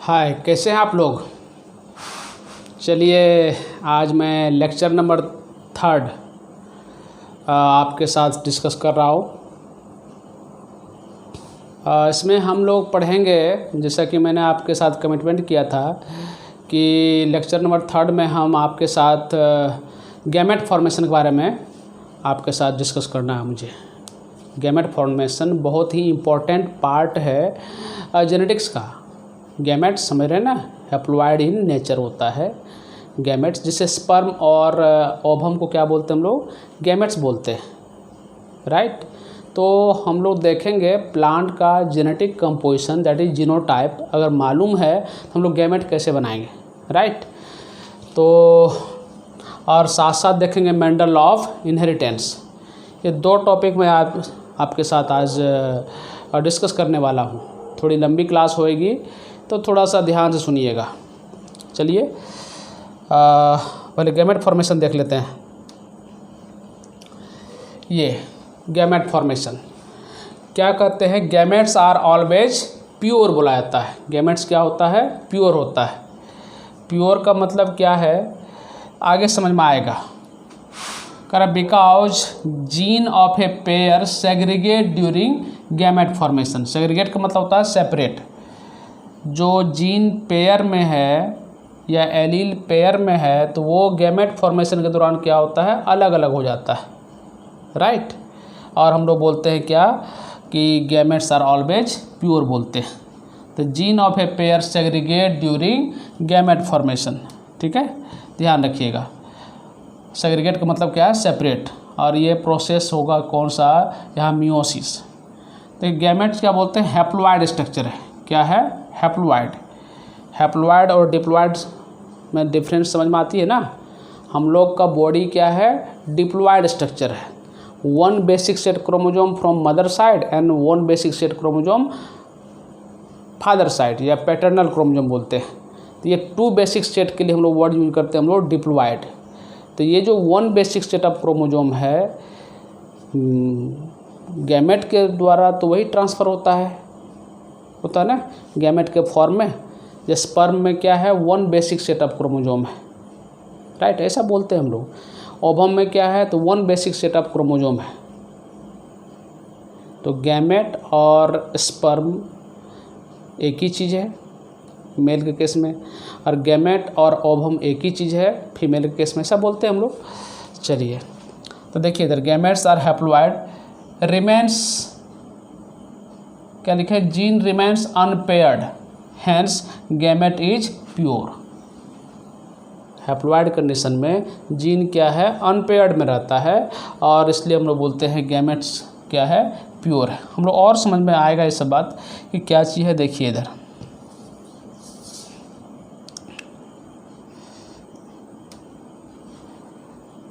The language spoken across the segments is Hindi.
हाय, कैसे हैं आप लोग। चलिए आज मैं लेक्चर नंबर 3 आपके साथ डिस्कस कर रहा हूँ। इसमें हम लोग पढ़ेंगे, जैसा कि मैंने आपके साथ कमिटमेंट किया था कि लेक्चर नंबर 3 में हम आपके साथ गैमेट फॉर्मेशन के बारे में आपके साथ डिस्कस करना है। मुझे गैमेट फॉर्मेशन बहुत ही इम्पोर्टेंट पार्ट है जेनेटिक्स का। गैमेट्स समझ रहे हैं ना, हैप्लॉइड इन नेचर होता है गैमेट्स, जिसे स्पर्म और ओवम को क्या बोलते हैं हम लोग, गैमेट्स बोलते हैं, राइट। तो हम लोग देखेंगे प्लांट का genetic composition, that is genotype, अगर मालूम है तो हम लोग गैमेट कैसे बनाएंगे, राइट। तो और साथ साथ देखेंगे मेंडल लॉ ऑफ इनहेरिटेंस। ये 2 टॉपिक मैं आपके साथ आज डिस्कस करने वाला हूँ। थोड़ी लंबी क्लास होएगी तो थोड़ा सा ध्यान से सुनिएगा। चलिए पहले गैमेट फॉर्मेशन देख लेते हैं। ये गैमेट फॉर्मेशन क्या कहते हैं, गैमेट्स आर ऑलवेज प्योर बोला जाता है। गैमेट्स क्या होता है, प्योर होता है। प्योर का मतलब क्या है आगे समझ में आएगा। Because gene of a pair segregate during gamete formation. Segregate का मतलब होता है सेपरेट। जो जीन पेयर में है या एलील पेयर में है तो वो गैमेट फॉर्मेशन के दौरान क्या होता है, अलग अलग हो जाता है, राइट। और हम लोग बोलते हैं क्या कि गैमेट्स आर ऑलवेज प्योर बोलते हैं। तो gene of a pair segregate during gamete formation, ठीक है, ध्यान रखिएगा। सेग्रीगेट का मतलब क्या है, सेपरेट। और ये प्रोसेस होगा कौन सा, यहाँ मियोसिस। तो गैमेट्स क्या बोलते हैं, हैप्लॉइड स्ट्रक्चर है। क्या है, हैप्लॉइड। हैप्लॉइड और डिप्लॉइड में डिफरेंस समझ में आती है ना। हम लोग का बॉडी क्या है, डिप्लॉइड स्ट्रक्चर है। 1 basic set chromosome from mother side and 1 basic set chromosome father side, या पैटर्नल क्रोमोजोम बोलते हैं। तो ये 2 बेसिक सेट के लिए हम लोग वर्ड यूज करते हैं हम लोग डिप्लॉइड। तो ये जो 1 बेसिक सेट ऑफ क्रोमोजोम है गैमेट के द्वारा तो वही ट्रांसफ़र होता है ना गैमेट के फॉर्म में। जैसे स्पर्म में क्या है, 1 बेसिक सेट ऑफ क्रोमोजोम है, राइट, ऐसा बोलते हैं हम लोग। ओवम में क्या है, तो 1 बेसिक सेट ऑफ क्रोमोजोम है। तो गैमेट और स्पर्म एक ही चीज़ है मेल के केस में, और गैमेट और ओवम एक ही चीज़ है फीमेल के केस में, ऐसा बोलते हैं हम लोग। चलिए तो देखिए इधर गैमेट्स आर हैप्लॉइड, रिमेन्स क्या लिखा है, gene remains unpaired, hence gamete is pure. Haploid condition में जीन क्या है, अनपेयर्ड में रहता है, और इसलिए हम लोग बोलते हैं गैमेट्स क्या है, प्योर है। हम लोग और समझ में आएगा ये सब बात कि क्या चीज़ है। देखिए इधर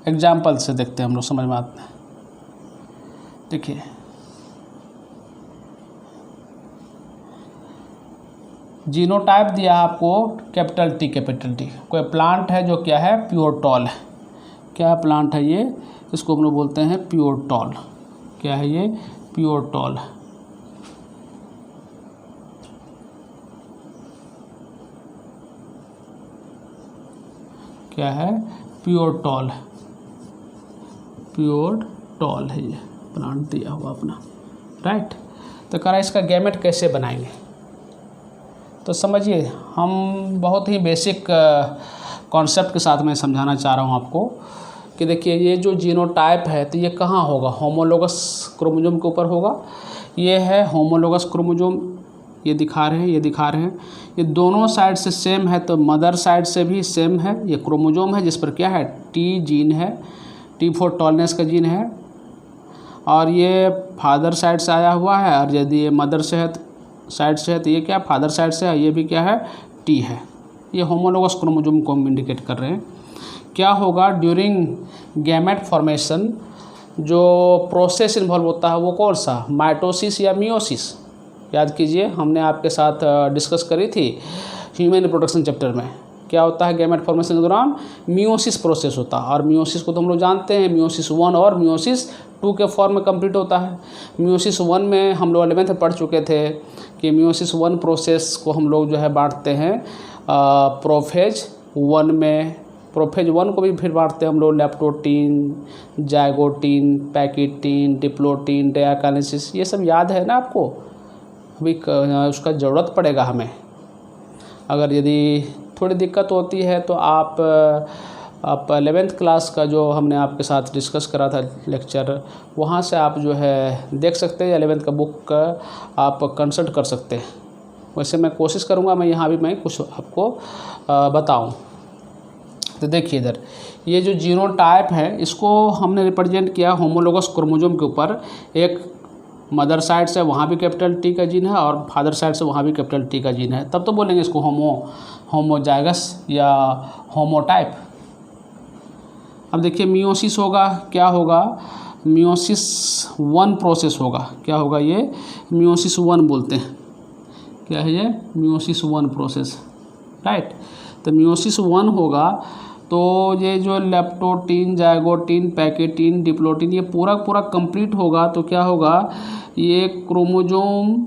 एग्जाम्पल से देखते हैं, हम लोग समझ में आते हैं। देखिए जीनोटाइप दिया आपको कैपिटल टी कैपिटल टी। कोई प्लांट है जो क्या है, प्योर टॉल है। क्या प्लांट है ये, इसको हम लोग बोलते हैं प्योर टॉल। क्या है ये, प्योर टॉल। क्या है, प्योर टॉल। प्योर टॉल है ये प्लांट दिया हुआ अपना, राइट। तो करा इसका गैमेट कैसे बनाएंगे, तो समझिए हम बहुत ही बेसिक कॉन्सेप्ट के साथ मैं समझाना चाह रहा हूँ आपको कि देखिए ये जो जीनोटाइप है तो ये कहाँ होगा, होमोलोगस क्रोमोजोम के ऊपर होगा। ये है होमोलोगस क्रोमोजोम, ये दिखा रहे हैं, ये दिखा रहे हैं। ये दोनों साइड से सेम है, तो मदर साइड से भी सेम है। ये क्रोमोजोम है जिस पर क्या है, टी जीन है, टी फॉर टॉलनेस का जीन है। और ये फादर साइड से आया हुआ है, और यदि ये मदर से है साइड से है तो ये क्या फादर साइड से है, ये भी क्या है, टी है। ये होमोलोगस क्रोमोजोम को हम इंडिकेट कर रहे हैं। क्या होगा ड्यूरिंग गैमेट फॉर्मेशन, जो प्रोसेस इन्वॉल्व होता है वो कौन सा, माइटोसिस या मियोसिस। याद कीजिए हमने आपके साथ डिस्कस करी थी ह्यूमन रिप्रोडक्शन चैप्टर में। क्या होता है गैमेट फॉर्मेशन के दौरान, मियोसिस प्रोसेस होता है। और मियोसिस को तो हम लोग जानते हैं, मियोसिस 1 और मियोसिस 2 के फॉर्म में कंप्लीट होता है। मियोसिस 1 में हम लोग 11th में पढ़ चुके थे कि मियोसिस 1 प्रोसेस को हम लोग जो है बांटते हैं प्रोफेज 1 में। प्रोफेज 1 को भी फिर बांटते हैं हम लोग लेप्टोटीन, जाइगोटीन, पैकिटीन, डिप्लोटीन, डेकाइनेसिस। ये सब याद है ना आपको? अभी उसका ज़रूरत पड़ेगा हमें। अगर यदि थोड़ी दिक्कत होती है तो आप 11th क्लास का जो हमने आपके साथ डिस्कस करा था लेक्चर, वहाँ से आप जो है देख सकते हैं। 11th का बुक आप कंसल्ट कर सकते हैं। वैसे मैं कोशिश करूँगा मैं यहाँ भी मैं कुछ आपको बताऊँ। तो देखिए इधर ये जो जीनोटाइप है इसको हमने रिप्रेजेंट किया होमोलोगस क्रोमोसोम के ऊपर। एक मदर साइड से वहाँ भी कैपिटल टी का जीन है और फादर साइड से वहाँ भी कैपिटल टी का जीन है, तब तो बोलेंगे इसको होमोजाइगस या होमोटाइप। अब देखिए मियोसिस होगा, क्या होगा? मियोसिस 1 प्रोसेस होगा। क्या होगा ये? मियोसिस 1 बोलते हैं। क्या है ये? Meiosis 1 process, right. तो मियोसिस 1 होगा तो ये जो लेप्टोटीन, जाइगोटीन, पैकिटीन, डिप्लोटीन ये पूरा कंप्लीट होगा। तो क्या होगा? ये क्रोमोसोम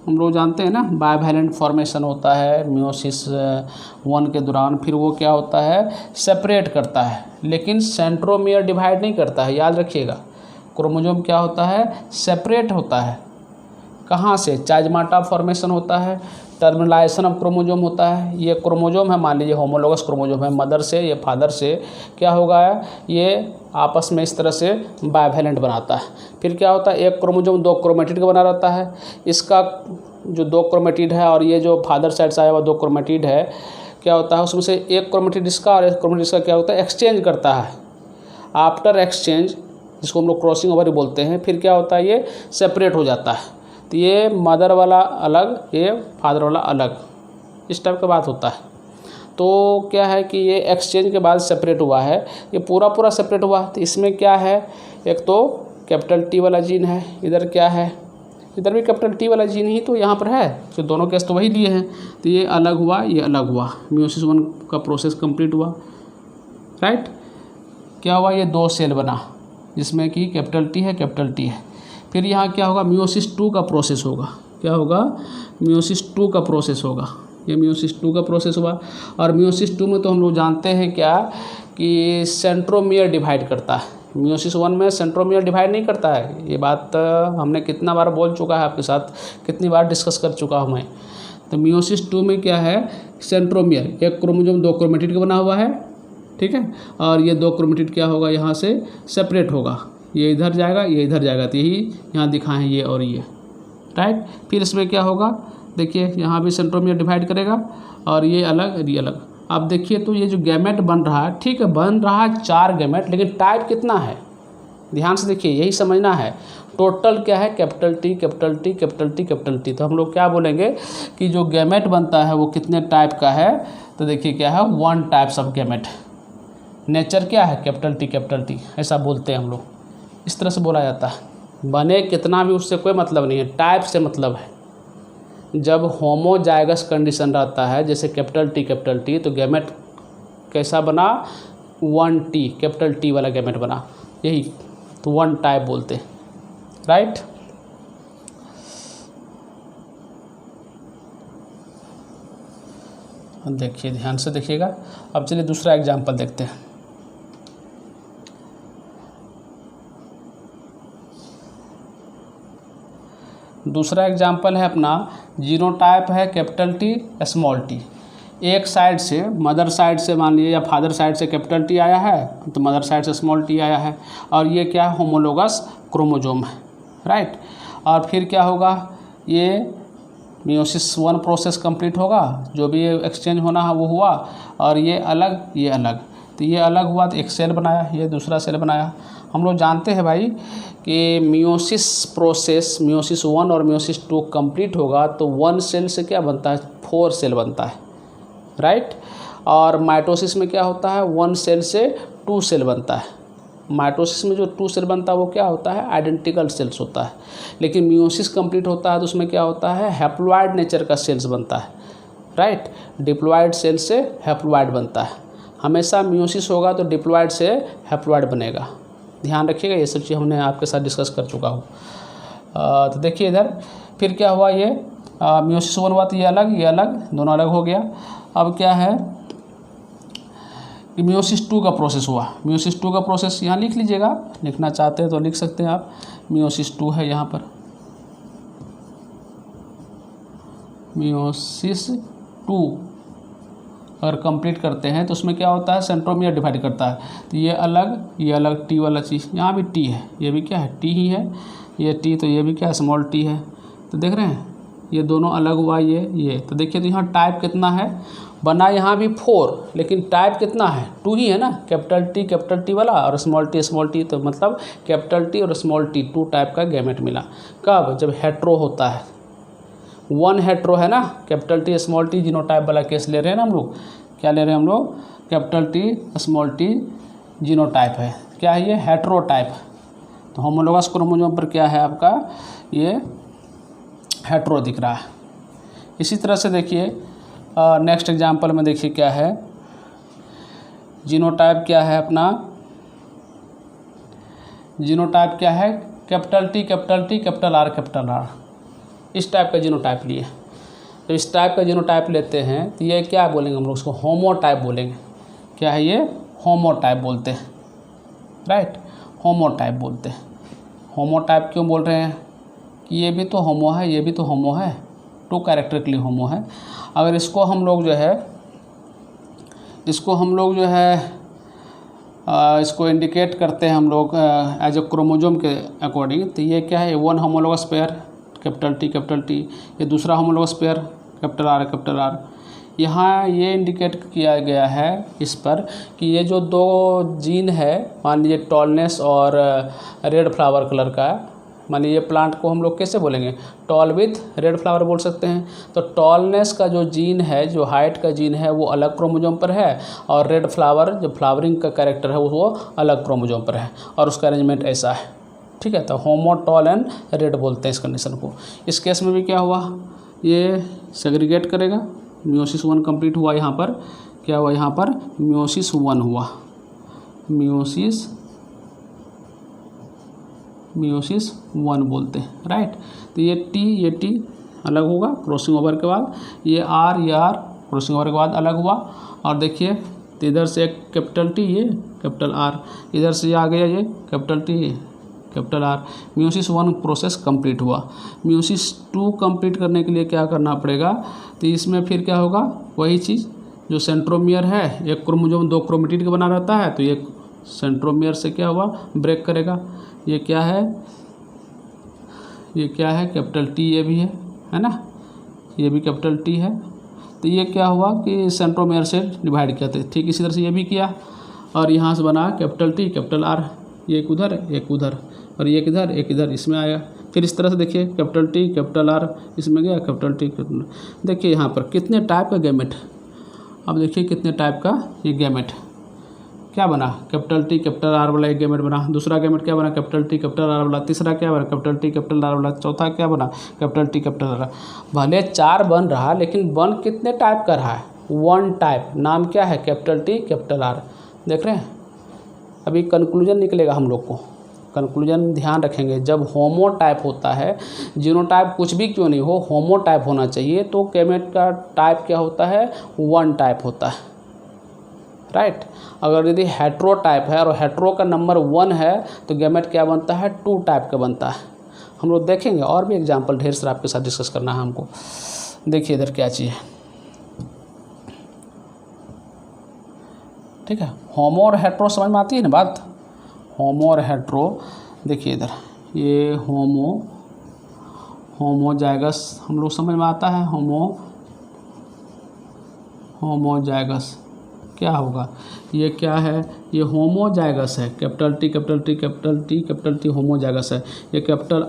हम लोग जानते हैं ना, बाइवैलेंट फॉर्मेशन होता है मियोसिस 1 के दौरान। फिर वो क्या होता है? सेपरेट करता है, लेकिन सेंट्रोमियर डिवाइड नहीं करता है। याद रखिएगा, क्रोमोसोम क्या होता है? सेपरेट होता है। कहाँ से? चाइजमाटा फॉर्मेशन होता है, टर्मिनाइजेशन ऑफ क्रोमोसोम होता है। ये क्रोमोसोम है, मान लीजिए होमोलोगस क्रोमोसोम है, मदर से या फादर से क्या होगा? ये आपस में इस तरह से बाइवैलेंट बनाता है। फिर क्या होता है? एक क्रोमोसोम 2 क्रोमेटिड का बना रहता है। इसका जो 2 क्रोमेटिड है और ये जो फादर साइड से आया हुआ 2 क्रोमेटिड है, क्या होता है? उसमें से एक क्रोमेटिड इसका और एक क्रोमेटिड इसका क्या होता है? एक्सचेंज करता है। आफ्टर एक्सचेंज, जिसको हम लोग क्रॉसिंग ओवर बोलते हैं, फिर क्या होता है? ये सेपरेट हो जाता है। तो ये मदर वाला अलग, ये फादर वाला अलग, इस टाइप का बात होता है। तो क्या है कि ये एक्सचेंज के बाद सेपरेट हुआ है, ये पूरा सेपरेट हुआ। तो इसमें क्या है? एक तो कैपिटल टी वाला जीन है, इधर क्या है? इधर भी कैपिटल टी वाला जीन ही तो यहाँ पर है। तो दोनों केस तो वही लिए हैं। तो ये अलग हुआ, ये अलग हुआ। मियोसिस 1 का प्रोसेस कंप्लीट हुआ, राइट। क्या हुआ? ये 2 सेल बना जिसमें कि कैपिटल टी है, कैपिटल टी है। फिर यहाँ क्या होगा? मियोसिस 2 का प्रोसेस होगा। क्या होगा? मियोसिस 2 का प्रोसेस होगा। ये मियोसिस 2 का प्रोसेस हुआ। और मियोसिस 2 में तो हम लोग जानते हैं क्या कि सेंट्रोमियर डिवाइड करता है। मियोसिस 1 में सेंट्रोमियर डिवाइड नहीं करता है। ये बात हमने कितना बार बोल चुका है आपके साथ, कितनी बार डिस्कस कर चुका हूँ मैं। तो मियोसिस 2 में क्या है? सेंट्रोमियर, एक क्रोमोसोम 2 क्रोमेटिड का बना हुआ है, ठीक है। और ये 2 क्रोमेटिड क्या होगा? यहाँ से सेपरेट होगा। ये इधर जाएगा, ये इधर जाएगा। तो यही यहाँ दिखा है, ये और ये, राइट। फिर इसमें क्या होगा? देखिए यहाँ भी सेंट्रोमियर डिवाइड करेगा और ये अलग और ये अलग। आप देखिए तो ये जो गैमेट बन रहा है, ठीक है, बन रहा है 4 गैमेट, लेकिन टाइप कितना है? ध्यान से देखिए, यही समझना है। टोटल क्या है? Capital T, capital T, capital T, capital T. तो हम लोग क्या बोलेंगे कि जो गैमेट बनता है वो कितने टाइप का है? तो देखिए क्या है? 1 टाइप्स ऑफ गैमेट। नेचर क्या है? कैपिटल टी, कैपिटल टी, ऐसा बोलते हैं हम लोग। इस तरह से बोला जाता है। बने कितना भी उससे कोई मतलब नहीं है, टाइप से मतलब है। जब होमोजाइगस कंडीशन रहता है, जैसे कैपिटल टी, तो गैमेट कैसा बना? 1T, कैपिटल टी वाला गैमेट बना, यही तो 1 टाइप बोलते हैं, राइट। देखिए ध्यान से देखिएगा। अब चलिए दूसरा एग्जाम्पल देखते हैं। दूसरा एग्जाम्पल है अपना, जीनोटाइप है कैपिटल टी, स्मॉल टी। एक साइड से, मदर साइड से मान लीजिए या फादर साइड से कैपिटल टी आया है, तो मदर साइड से स्मॉल टी आया है। और ये क्या है? होमोलोगस क्रोमोसोम है, राइट। और फिर क्या होगा? ये मियोसिस 1 प्रोसेस कंप्लीट होगा, जो भी एक्सचेंज होना है वो हुआ। और ये अलग, ये अलग। तो ये अलग हुआ तो एक सेल बनाया, ये दूसरा सेल बनाया। हम लोग जानते हैं भाई कि मियोसिस प्रोसेस, मियोसिस 1 और मियोसिस 2 कंप्लीट होगा तो 1 सेल से क्या बनता है? 4 सेल बनता है, राइट। और माइटोसिस में क्या होता है? 1 सेल से 2 सेल बनता है। माइटोसिस में जो 2 सेल बनता है वो क्या होता है? आइडेंटिकल सेल्स होता है। लेकिन मियोसिस कंप्लीट होता है तो उसमें क्या होता है? हैप्लॉइड नेचर का सेल्स बनता है, राइट। डिप्लॉइड सेल से हैप्लॉइड बनता है। हमेशा मियोसिस होगा तो डिप्लॉइड से हैप्लॉइड बनेगा। ध्यान रखिएगा, ये सब चीज़ हमने आपके साथ डिस्कस कर चुका हूँ। तो देखिए इधर फिर क्या हुआ? ये मियोसिस 1 हुआ तो ये अलग, दोनों अलग हो गया। अब क्या है कि मियोसिस 2 का प्रोसेस हुआ। मियोसिस 2 का प्रोसेस यहाँ लिख लीजिएगा, लिखना चाहते हैं तो लिख सकते हैं आप। मियोसिस 2 है यहाँ पर, मियोसिस 2 अगर कंप्लीट करते हैं तो उसमें क्या होता है, सेंट्रोमियर डिवाइड करता है। तो ये अलग टी वाला चीज़, यहाँ भी टी है, ये भी क्या है, टी ही है, ये टी, तो ये भी क्या है, स्मॉल टी है। तो देख रहे हैं ये दोनों अलग हुआ, ये तो देखिए, तो यहाँ टाइप कितना है बना, यहाँ भी 4, लेकिन टाइप कितना है, 2 ही है ना, कैपिटल टी वाला और स्मॉल टी, तो मतलब कैपिटल टी और स्मॉल टी 2 टाइप का गैमेट मिला। कब, जब हेट्रो होता है, 1 हेट्रो है ना, capital T small T genotype वाला केस ले रहे हैं ना हम लोग, क्या ले रहे हैं हम लोग, capital T small T genotype है, क्या है ये, हेट्रोटाइप। तो होमोलोगस क्रोमोसोम पर क्या है आपका, ये हेट्रो दिख रहा है। इसी तरह से देखिए नेक्स्ट एग्जांपल में देखिए क्या है, जीनोटाइप क्या है अपना, जीनोटाइप क्या है, कैपिटल टी कैपिटल आर, इस टाइप का जीनोटाइप लिए। तो इस टाइप का जीनोटाइप लेते हैं तो ये क्या बोलेंगे हम लोग, उसको होमोटाइप बोलेंगे। क्या है ये, होमोटाइप बोलते हैं, राइट, होमोटाइप बोलते हैं। होमोटाइप क्यों बोल रहे हैं कि ये भी तो होमो है, ये भी तो होमो है, 2 कैरेक्टरिकली होमो है। अगर इसको हम लोग जो है, इसको इंडिकेट करते हैं हम लोग एज ए क्रोमोसोम के अकॉर्डिंग, तो ये क्या है, 1 होमोलोगस पेयर कैपिटल टी, ये दूसरा होमोलोगस पेयर कैपिटल आर। यहाँ ये इंडिकेट किया गया है इस पर कि ये जो 2 जीन है, मान लीजिए टॉलनेस और रेड फ्लावर कलर का, मान लीजिए प्लांट को हम लोग कैसे बोलेंगे, टॉल विथ रेड फ्लावर बोल सकते हैं। तो टॉलनेस का जो जीन है, जो हाइट का जीन है, वो अलग क्रोमोसोम पर है, और रेड फ्लावर जो फ्लावरिंग का कैरेक्टर है वो अलग क्रोमोसोम पर है, और उसका अरेंजमेंट ऐसा है, ठीक है। तो होमो, टॉल एंड रेड बोलते हैं इस कंडीशन को। इस केस में भी क्या हुआ, ये सेग्रीगेट करेगा, मियोसिस 1 कंप्लीट हुआ, यहाँ पर क्या हुआ, यहाँ पर मियोसिस 1 हुआ, मियोसिस 1 बोलते हैं, राइट। तो ये टी अलग होगा क्रॉसिंग ओवर के बाद, ये आर क्रॉसिंग ओवर के बाद अलग हुआ। और देखिए तो इधर से एक कैपिटल टी, ये कैपिटल आर, इधर से आ गया ये capital T capital are. Meiosis 1 process complete हुआ। मियोसिस 2 कंप्लीट करने के लिए क्या करना पड़ेगा, तो इसमें फिर क्या होगा, वही चीज़ जो सेंट्रोमियर है, एक क्रोमोसोम 2 क्रोमेटिड का बना रहता है, तो ये सेंट्रोमियर से क्या हुआ, ब्रेक करेगा। ये क्या है कैपिटल टी, ये भी है ना, ये भी कैपिटल टी है। तो ये क्या हुआ कि सेंट्रोमियर से डिवाइड किया था, ठीक इसी तरह से ये भी किया, और यहाँ से बना कैपिटल टी कैपिटल आर, ये एक उधर और ये किधर, एक इधर, इसमें आया। फिर इस तरह से देखिए कैपिटल टी कैपिटल आर, इसमें गया कैपिटल टी कैपिटल। देखिए यहाँ पर कितने टाइप का गैमेट, अब देखिए कितने टाइप का ये गैमेट क्या बना, कैपिटल टी कैपिटल आर वाला एक गैमेट बना, दूसरा गैमेट क्या बना, कैपिटल टी कैपिटल आर वाला, तीसरा क्या बना, कैपिटल टी कैपिटल आर वाला, चौथा क्या बना, कैपिटल टी कैपिटल आर। भले 4 बन रहा, लेकिन बन कितने टाइप का रहा है, 1 टाइप, नाम क्या है, कैपिटल टी कैपिटल आर। देख रहे हैं, अभी कंक्लूजन निकलेगा हम लोग को, कंक्लूजन ध्यान रखेंगे। जब होमो टाइप होता है, जीनोटाइप कुछ भी क्यों नहीं हो, होमो टाइप होना चाहिए, तो गैमेट का टाइप क्या होता है, 1 टाइप होता है, राइट। अगर यदि हेट्रो टाइप है और हेट्रो का नंबर 1 है, तो गैमेट क्या बनता है, 2 टाइप का बनता है। हम लोग देखेंगे और भी एग्जाम्पल ढेर सारा आपके साथ डिस्कस करना है हमको। देखिए इधर क्या चीज़ है, ठीक है। होमो और हेट्रो समझ में आती है ना बात, होमो और हेट्रो। देखिए इधर ये होमोजाइगस हम लोग समझ में आता है, होमोजाइगस क्या होगा, ये क्या है, ये होमोजाइगस है, capital T capital T capital T capital T homozygous है। ये कैपिटल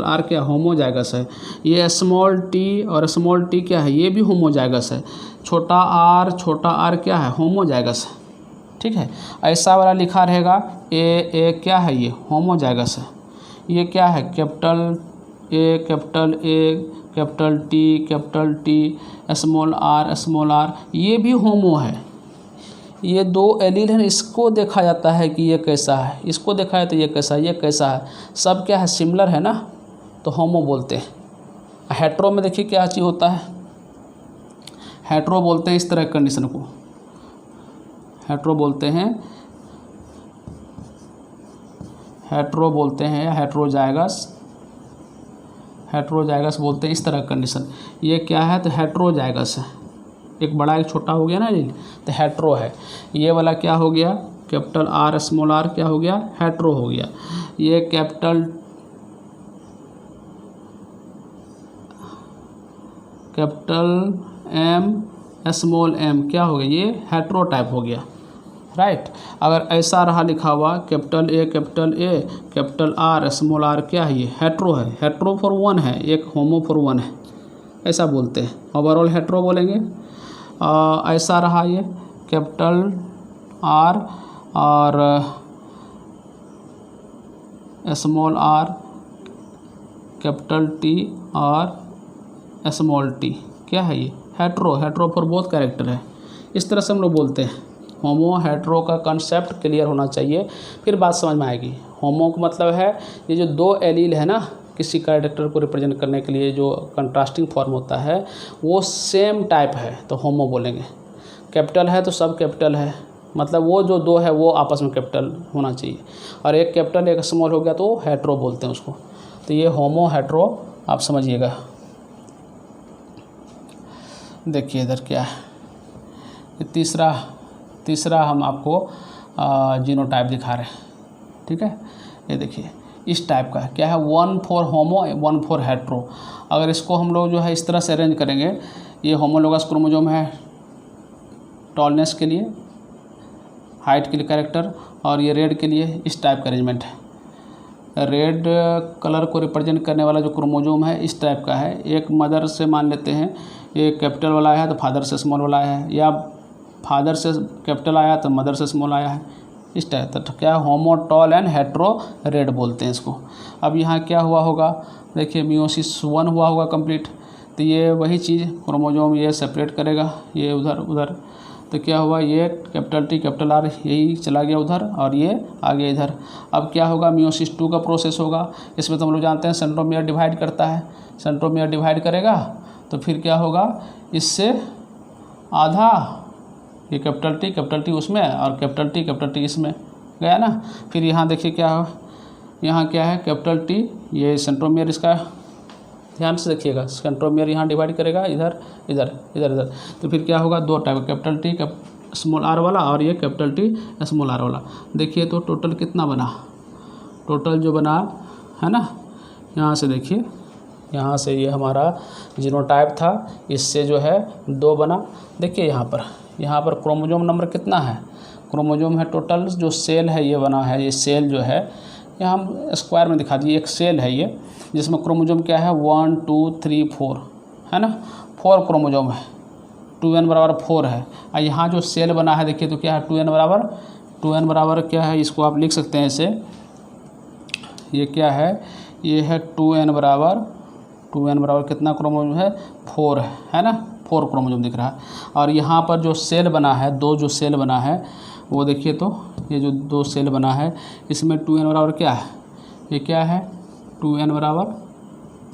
आर क्या होमोजाइगस है। ये स्मॉल टी और स्मॉल टी क्या है, ये भी होमोजाइगस है। छोटा आर क्या है, होमोजाइगस है, ठीक है। ऐसा वाला लिखा रहेगा, ए क्या है, ये होमोजाइगस है। ये क्या है, capital A capital T small R, ये भी होमो है। ये 2 एलील हैं, इसको देखा जाता है कि ये कैसा है, इसको देखा जाता है ये कैसा है, ये कैसा है, सब क्या है, सिमिलर है ना, तो होमो बोलते हैं। हेट्रो में देखिए क्या चीज़ होता है, हेट्रो बोलते हैं इस तरह की कंडीशन को, हेट्रो बोलते हैं, हेट्रो बोलते हैं या हेट्रोजाइगस, हेट्रोजाइगस बोलते हैं इस तरह का कंडीशन। ये क्या है, तो हेट्रोजाइगस है, एक बड़ा एक छोटा हो गया ना जी, तो हेट्रो है। ये वाला क्या हो गया, कैपिटल आर स्मॉल आर क्या हो गया, हेट्रो हो गया। ये कैपिटल एम स्मॉल एम क्या हो गया, ये हेट्रो टाइप हो गया, राइट। अगर ऐसा रहा लिखा हुआ capital A capital R small R क्या है, ये हेट्रो है, हेट्रो फॉर वन है, एक होमो फॉर वन है, ऐसा बोलते हैं, ओवरऑल हेट्रो बोलेंगे। ऐसा रहा ये कैपिटल आर और स्मॉल आर, कैपिटल टी और स्मॉल टी क्या है, ये hetero, hetero for both character है। इस तरह से हम लोग बोलते हैं। होमो हेट्रो का कंसेप्ट क्लियर होना चाहिए, फिर बात समझ में आएगी। होमो का मतलब है ये जो दो एलील है ना, किसी कैरेक्टर को रिप्रेजेंट करने के लिए जो कंट्रास्टिंग फॉर्म होता है वो सेम टाइप है तो होमो बोलेंगे। कैपिटल है तो सब कैपिटल है, मतलब वो जो दो है वो आपस में कैपिटल होना चाहिए, और एक कैपिटल एक स्मॉल हो गया तो हेट्रो बोलते हैं उसको। तो ये होमो हेट्रो आप समझिएगा। देखिए इधर क्या है, ये तीसरा हम आपको जीनोटाइप दिखा रहे हैं, ठीक है। ये देखिए इस टाइप का क्या है, 1 फॉर होमो 1 फॉर हेट्रो। अगर इसको हम लोग जो है इस तरह से अरेंज करेंगे, ये होमोलोगस क्रोमोसोम है टॉलनेस के लिए, हाइट के लिए कैरेक्टर, और ये रेड के लिए इस टाइप का अरेंजमेंट है। रेड कलर को रिप्रेजेंट करने वाला जो क्रोमोसोम है इस टाइप का है। एक मदर से मान लेते हैं ये कैपिटल वाला है तो फादर से स्मॉल वाला है, या फादर से कैपिटल आया तो मदर से स्मॉल आया है, इस टाइप। तो क्या होमो टॉल एंड हेट्रो रेड बोलते हैं इसको। अब यहाँ क्या हुआ होगा, देखिए मियोसिस 1 हुआ होगा कंप्लीट, तो ये वही चीज़ क्रोमोसोम ये सेपरेट करेगा, ये उधर उधर, तो क्या हुआ, ये कैपिटल टी कैपिटल आर यही चला गया उधर और ये आ गया इधर। अब क्या होगा, मियोसिस 2 का प्रोसेस होगा। इसमें तो हम लोग जानते हैं सेंट्रोमियर डिवाइड करता है, सेंट्रोमियर डिवाइड करेगा तो फिर क्या होगा, इससे आधा ये कैपिटल टी उसमें और कैपिटल टी इसमें गया ना। फिर यहाँ देखिए क्या हो, यहाँ क्या है कैपिटल टी, ये सेंट्रोमियर इसका ध्यान से देखिएगा, सेंट्रोमियर यहाँ डिवाइड करेगा इधर इधर इधर इधर, तो फिर क्या होगा, दो type capital T small R वाला और ये कैपिटल टी स्मॉल आर वाला। देखिए तो टोटल कितना बना, टोटल जो बना है ना, यहाँ से देखिए, यहाँ से ये हमारा जीनोटाइप था, इससे जो है 2 बना। देखिए यहाँ पर क्रोमोसोम नंबर कितना है, क्रोमोसोम है टोटल जो सेल है ये बना है, ये सेल जो है यहाँ हम स्क्वायर में दिखा दिए, एक सेल है ये जिसमें क्रोमोसोम क्या है 1 2 3 4 है ना, 4 क्रोमोसोम है, 2n बराबर 4 है। और यहाँ जो सेल बना है देखिए तो क्या है 2n बराबर क्या है, इसको आप लिख सकते हैं ऐसे, ये क्या है, ये है 2n बराबर कितना क्रोमोसोम है 4 है ना, 4 क्रोमोसोम दिख रहा है। और यहाँ पर जो सेल बना है, 2 जो सेल बना है वो देखिए तो ये जो 2 सेल बना है इसमें 2n बराबर क्या है, ये क्या है 2n बराबर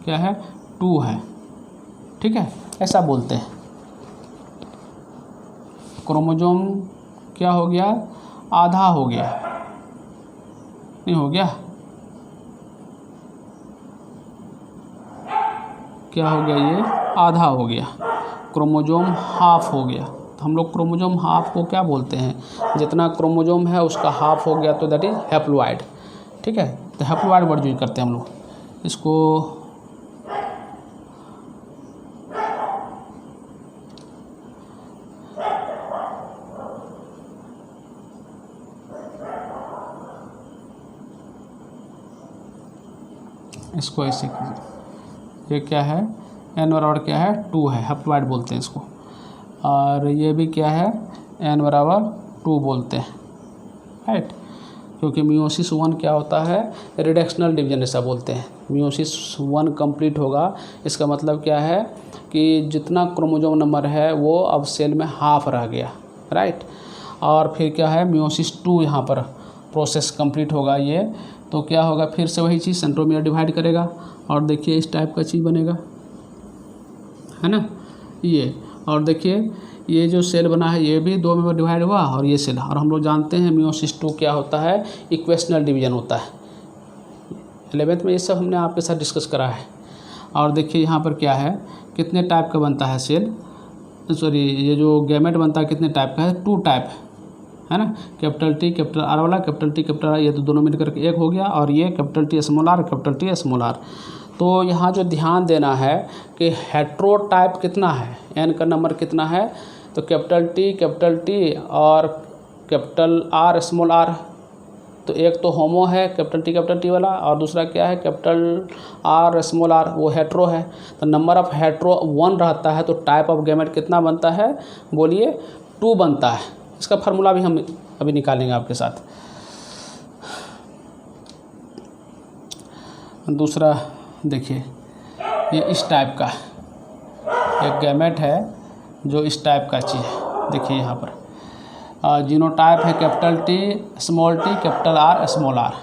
क्या है 2 है, ठीक है, ऐसा बोलते हैं। क्रोमोसोम क्या हो गया, आधा हो गया, नहीं हो गया, क्या हो गया, ये आधा हो गया, क्रोमोसोम हाफ हो गया। तो हम लोग क्रोमोसोम हाफ को क्या बोलते हैं, जितना क्रोमोसोम है उसका हाफ हो गया तो दैट इज हैप्लॉइड, ठीक है। तो हैप्लॉइड वर्ड यूज करते हैं हम लोग इसको। इसको ऐसे कीजिए, ये क्या है n बराबर क्या है 2 है, हैप्लॉइड बोलते हैं इसको। और ये भी क्या है n बराबर 2 बोलते हैं, राइट, क्योंकि मियोसिस 1 क्या होता है, रिडक्शनल डिवीजन ऐसा बोलते हैं। मियोसिस 1 कंप्लीट होगा, इसका मतलब क्या है कि जितना क्रोमोसोम नंबर है वो अब सेल में हाफ रह गया, राइट। और फिर क्या है मियोसिस 2 यहाँ पर प्रोसेस कंप्लीट होगा ये, तो क्या होगा फिर से वही चीज़, सेंट्रोमियर डिवाइड करेगा और देखिए इस टाइप का चीज़ बनेगा, है ना ये। और देखिए ये जो सेल बना है ये भी 2 में डिवाइड हुआ और ये सेल, और हम लोग जानते हैं मियोसिस 2 क्या होता है, इक्वेशनल डिवीजन होता है। 11th में ये सब हमने आपके साथ डिस्कस करा है। और देखिए यहाँ पर क्या है, कितने टाइप का बनता है सेल, सॉरी ये जो गैमेट बनता है कितने टाइप का है, 2 टाइप है ना, कैपिटल टी कैपिटल आर वाला, कैपिटल टी कैपिटल आर, ये तो दोनों मिलकर के एक हो गया, और ये capital T small R capital T small R. तो यहाँ जो ध्यान देना है कि हेट्रो टाइप कितना है, एन का नंबर कितना है, तो कैपिटल टी और कैपिटल आर स्मॉल आर, तो एक तो होमो है कैपिटल टी वाला, और दूसरा क्या है कैपिटल आर स्मॉल आर, वो हेट्रो है। तो नंबर ऑफ हेट्रो 1 रहता है, तो टाइप ऑफ गैमेट कितना बनता है, बोलिए 2 बनता है। इसका फार्मूला भी हम अभी निकालेंगे आपके साथ। दूसरा देखिए ये इस टाइप का एक गैमेट है जो इस टाइप का चीज़ है। देखिए यहाँ पर जीनोटाइप है capital T capital R small R.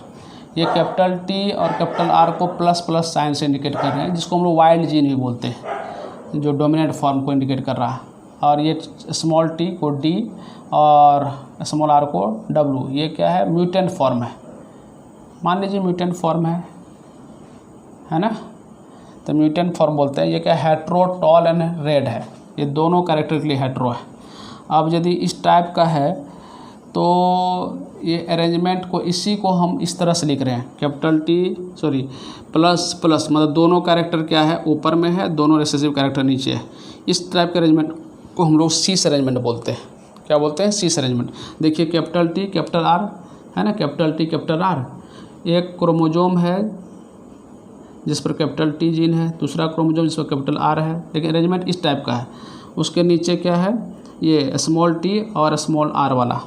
ये कैपिटल टी और कैपिटल आर को प्लस प्लस साइन से इंडिकेट कर रहे हैं, जिसको हम लोग वाइल्ड जीन भी बोलते हैं, जो डोमिनेंट फॉर्म को इंडिकेट कर रहा है। और ये स्मॉल टी को डी और स्मॉल आर को डब्ल्यू, ये क्या है, म्यूटेंट फॉर्म है। मान लीजिए म्यूटेंट फॉर्म है ना, तो म्यूटेंट फॉर्म बोलते हैं। ये क्या है, हेट्रो टॉल एंड रेड है, ये दोनों कैरेक्टर के लिए हेट्रो है। अब यदि इस टाइप का है तो ये अरेंजमेंट को, इसी को हम इस तरह से लिख रहे हैं, कैपिटल टी प्लस प्लस, मतलब दोनों कैरेक्टर क्या है, ऊपर में है, दोनों रिसेसिव कैरेक्टर नीचे है। इस टाइप के अरेंजमेंट को हम लोग सीस अरेंजमेंट बोलते हैं। क्या बोलते हैं, सीस अरेंजमेंट। देखिए कैपिटल टी कैपिटल आर है ना, कैपिटल टी कैपिटल आर, एक क्रोमोजोम है जिस पर कैपिटल टी जीन है, दूसरा क्रोमोजोम जिस पर कैपिटल आर है, लेकिन अरेंजमेंट इस टाइप का है। उसके नीचे क्या है, ये स्मॉल टी और स्मॉल आर वाला।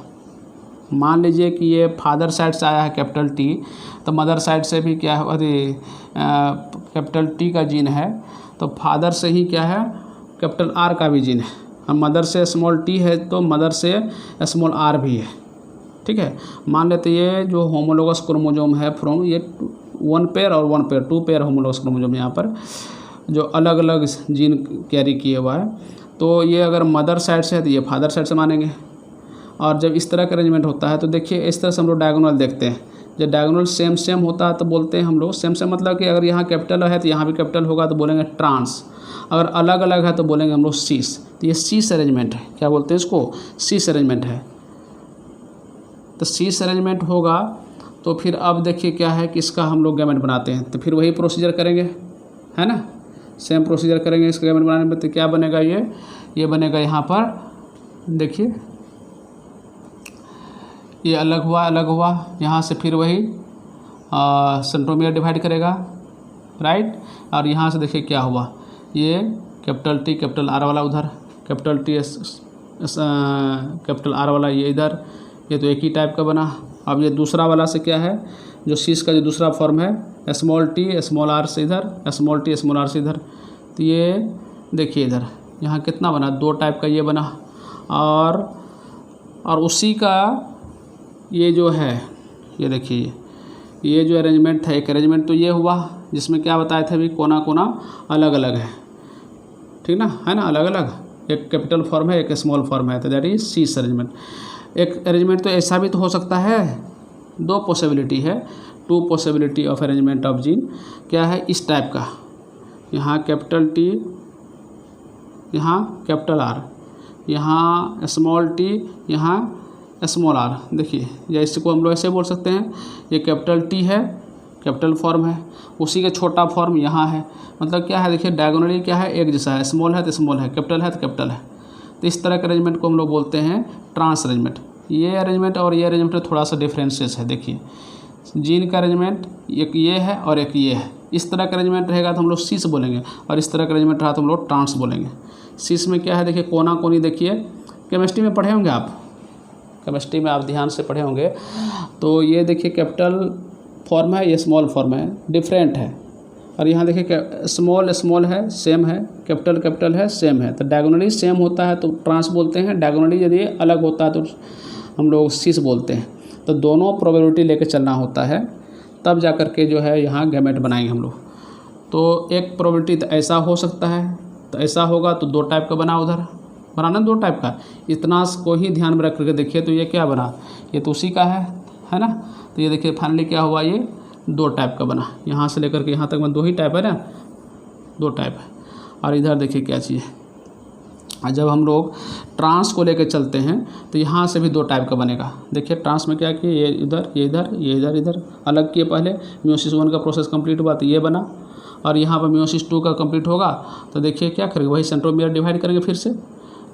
मान लीजिए कि ये फादर साइड से आया है कैपिटल टी, तो मदर साइड से भी क्या है, अरे कैपिटल टी का जीन है, तो फादर से ही क्या है, कैपिटल आर का भी जीन है। अब मदर से स्मॉल टी है तो मदर से स्मॉल आर भी है, ठीक है। मान लेते ये जो होमोलोगस क्रोमोजोम है फ्रॉम, ये 1 पेयर और 1 पेयर 2 पेयर होमोलोगस क्रोमोजोम यहाँ पर जो अलग अलग जीन कैरी किए हुआ है। तो ये अगर मदर साइड से है तो ये फादर साइड से मानेंगे। और जब इस तरह का अरेंजमेंट होता है तो देखिए इस तरह से हम लोग डायगोनल देखते हैं। जब डायगोनल सेम सेम होता है तो बोलते हैं हम लोग सेम सेम, मतलब कि अगर यहाँ कैपिटल है तो यहाँ भी कैपिटल होगा तो बोलेंगे ट्रांस, अगर अलग अलग है तो बोलेंगे हम लोग सीस। तो ये सीस अरेंजमेंट है, क्या बोलते हैं इसको, सीस अरेंजमेंट है। तो सीस अरेंजमेंट होगा तो फिर अब देखिए क्या है कि इसका हम लोग गैमेट बनाते हैं, तो फिर वही प्रोसीजर करेंगे, है ना, सेम प्रोसीजर करेंगे इसका गैमेट बनाने में। तो क्या बनेगा, ये बनेगा यहाँ पर देखिए, ये अलग हुआ, यहाँ से फिर वही सेंट्रोमियर डिवाइड करेगा, राइट। और यहाँ से देखिए क्या हुआ, ये कैपिटल टी कैपिटल आर वाला उधर, कैपिटल टी कैपिटल आर वाला ये इधर, ये तो एक ही टाइप का बना। अब ये दूसरा वाला से क्या है, जो सीस का जो दूसरा फॉर्म है, स्मॉल टी स्मॉल आर से इधर, स्मॉल टी स्मॉल आर से इधर, तो ये देखिए इधर यहाँ कितना बना, 2 टाइप का ये बना। और उसी का ये जो है, ये देखिए ये जो अरेंजमेंट था, एक अरेंजमेंट तो ये हुआ जिसमें क्या बताए थे अभी, कोना कोना अलग अलग है, ठीक ना, है ना, अलग अलग, एक कैपिटल फॉर्म है एक स्मॉल फॉर्म है, तो दैट इज सीस अरेंजमेंट। एक अरेंजमेंट तो ऐसा भी तो हो सकता है, 2 पॉसिबिलिटी है, 2 possibility of arrangement of gene. क्या है, इस टाइप का, यहाँ कैपिटल टी, यहाँ कैपिटल आर, यहाँ स्मॉल टी, यहाँ स्मॉल आर। देखिए या इसको हम लोग ऐसे बोल सकते हैं, ये कैपिटल टी है, कैपिटल फॉर्म है, उसी का छोटा फॉर्म यहाँ है, मतलब क्या है, देखिए डायगोनली क्या है, एक जैसा है, स्मॉल है तो स्मॉल है, कैपिटल है तो कैपिटल है। तो इस तरह के अरेंजमेंट को हम लोग बोलते हैं ट्रांस अरेंजमेंट। ये अरेंजमेंट और ये अरेंजमेंट में थोड़ा सा डिफरेंसेस है। देखिए जीन का अरेंजमेंट एक ये है और एक ये है, इस तरह का अरेंजमेंट रहेगा तो हम लोग सीस बोलेंगे, और इस तरह का अरेंजमेंट रहा तो हम लोग ट्रांस बोलेंगे। सीस में क्या है, देखिए कोना कोनी, देखिए केमिस्ट्री में पढ़े होंगे आप, केमिस्ट्री में आप ध्यान से पढ़े होंगे। तो ये देखिए कैपिटल फॉर्म है, ये स्मॉल फॉर्म है, डिफरेंट है। और यहाँ देखिए स्मॉल स्मॉल है, सेम है, कैपिटल कैपिटल है, सेम है। तो डायगोनली सेम होता है तो ट्रांस बोलते हैं, डायगोनली यदि अलग होता है तो हम लोग सीस बोलते हैं। तो दोनों प्रोबेबिलिटी लेके चलना होता है, तब जा कर के जो है यहाँ गैमेट बनाएंगे हम लोग। तो एक प्रोबेबिलिटी तो ऐसा हो सकता है तो ऐसा होगा तो 2 टाइप का बना, उधर बनाना 2 टाइप का। इतना को ही ध्यान में रख करके देखिए तो ये क्या बना, ये तो उसी का है ना। तो ये देखिए फाइनली क्या हुआ, ये 2 टाइप का बना। यहाँ से लेकर के यहाँ तक में 2 ही टाइप है ना, 2 टाइप है। और इधर देखिए क्या चीज़ है, और जब हम लोग ट्रांस को लेकर चलते हैं तो यहाँ से भी 2 टाइप का बनेगा। देखिए ट्रांस में क्या किए, ये इधर ये इधर ये इधर इधर अलग किए पहले। म्योसिस 1 का प्रोसेस कंप्लीट हुआ तो ये बना, और यहाँ पर म्योसिस 2 का कंप्लीट होगा तो देखिए क्या करेंगे, वही सेंट्रोमियर डिवाइड करेंगे फिर से।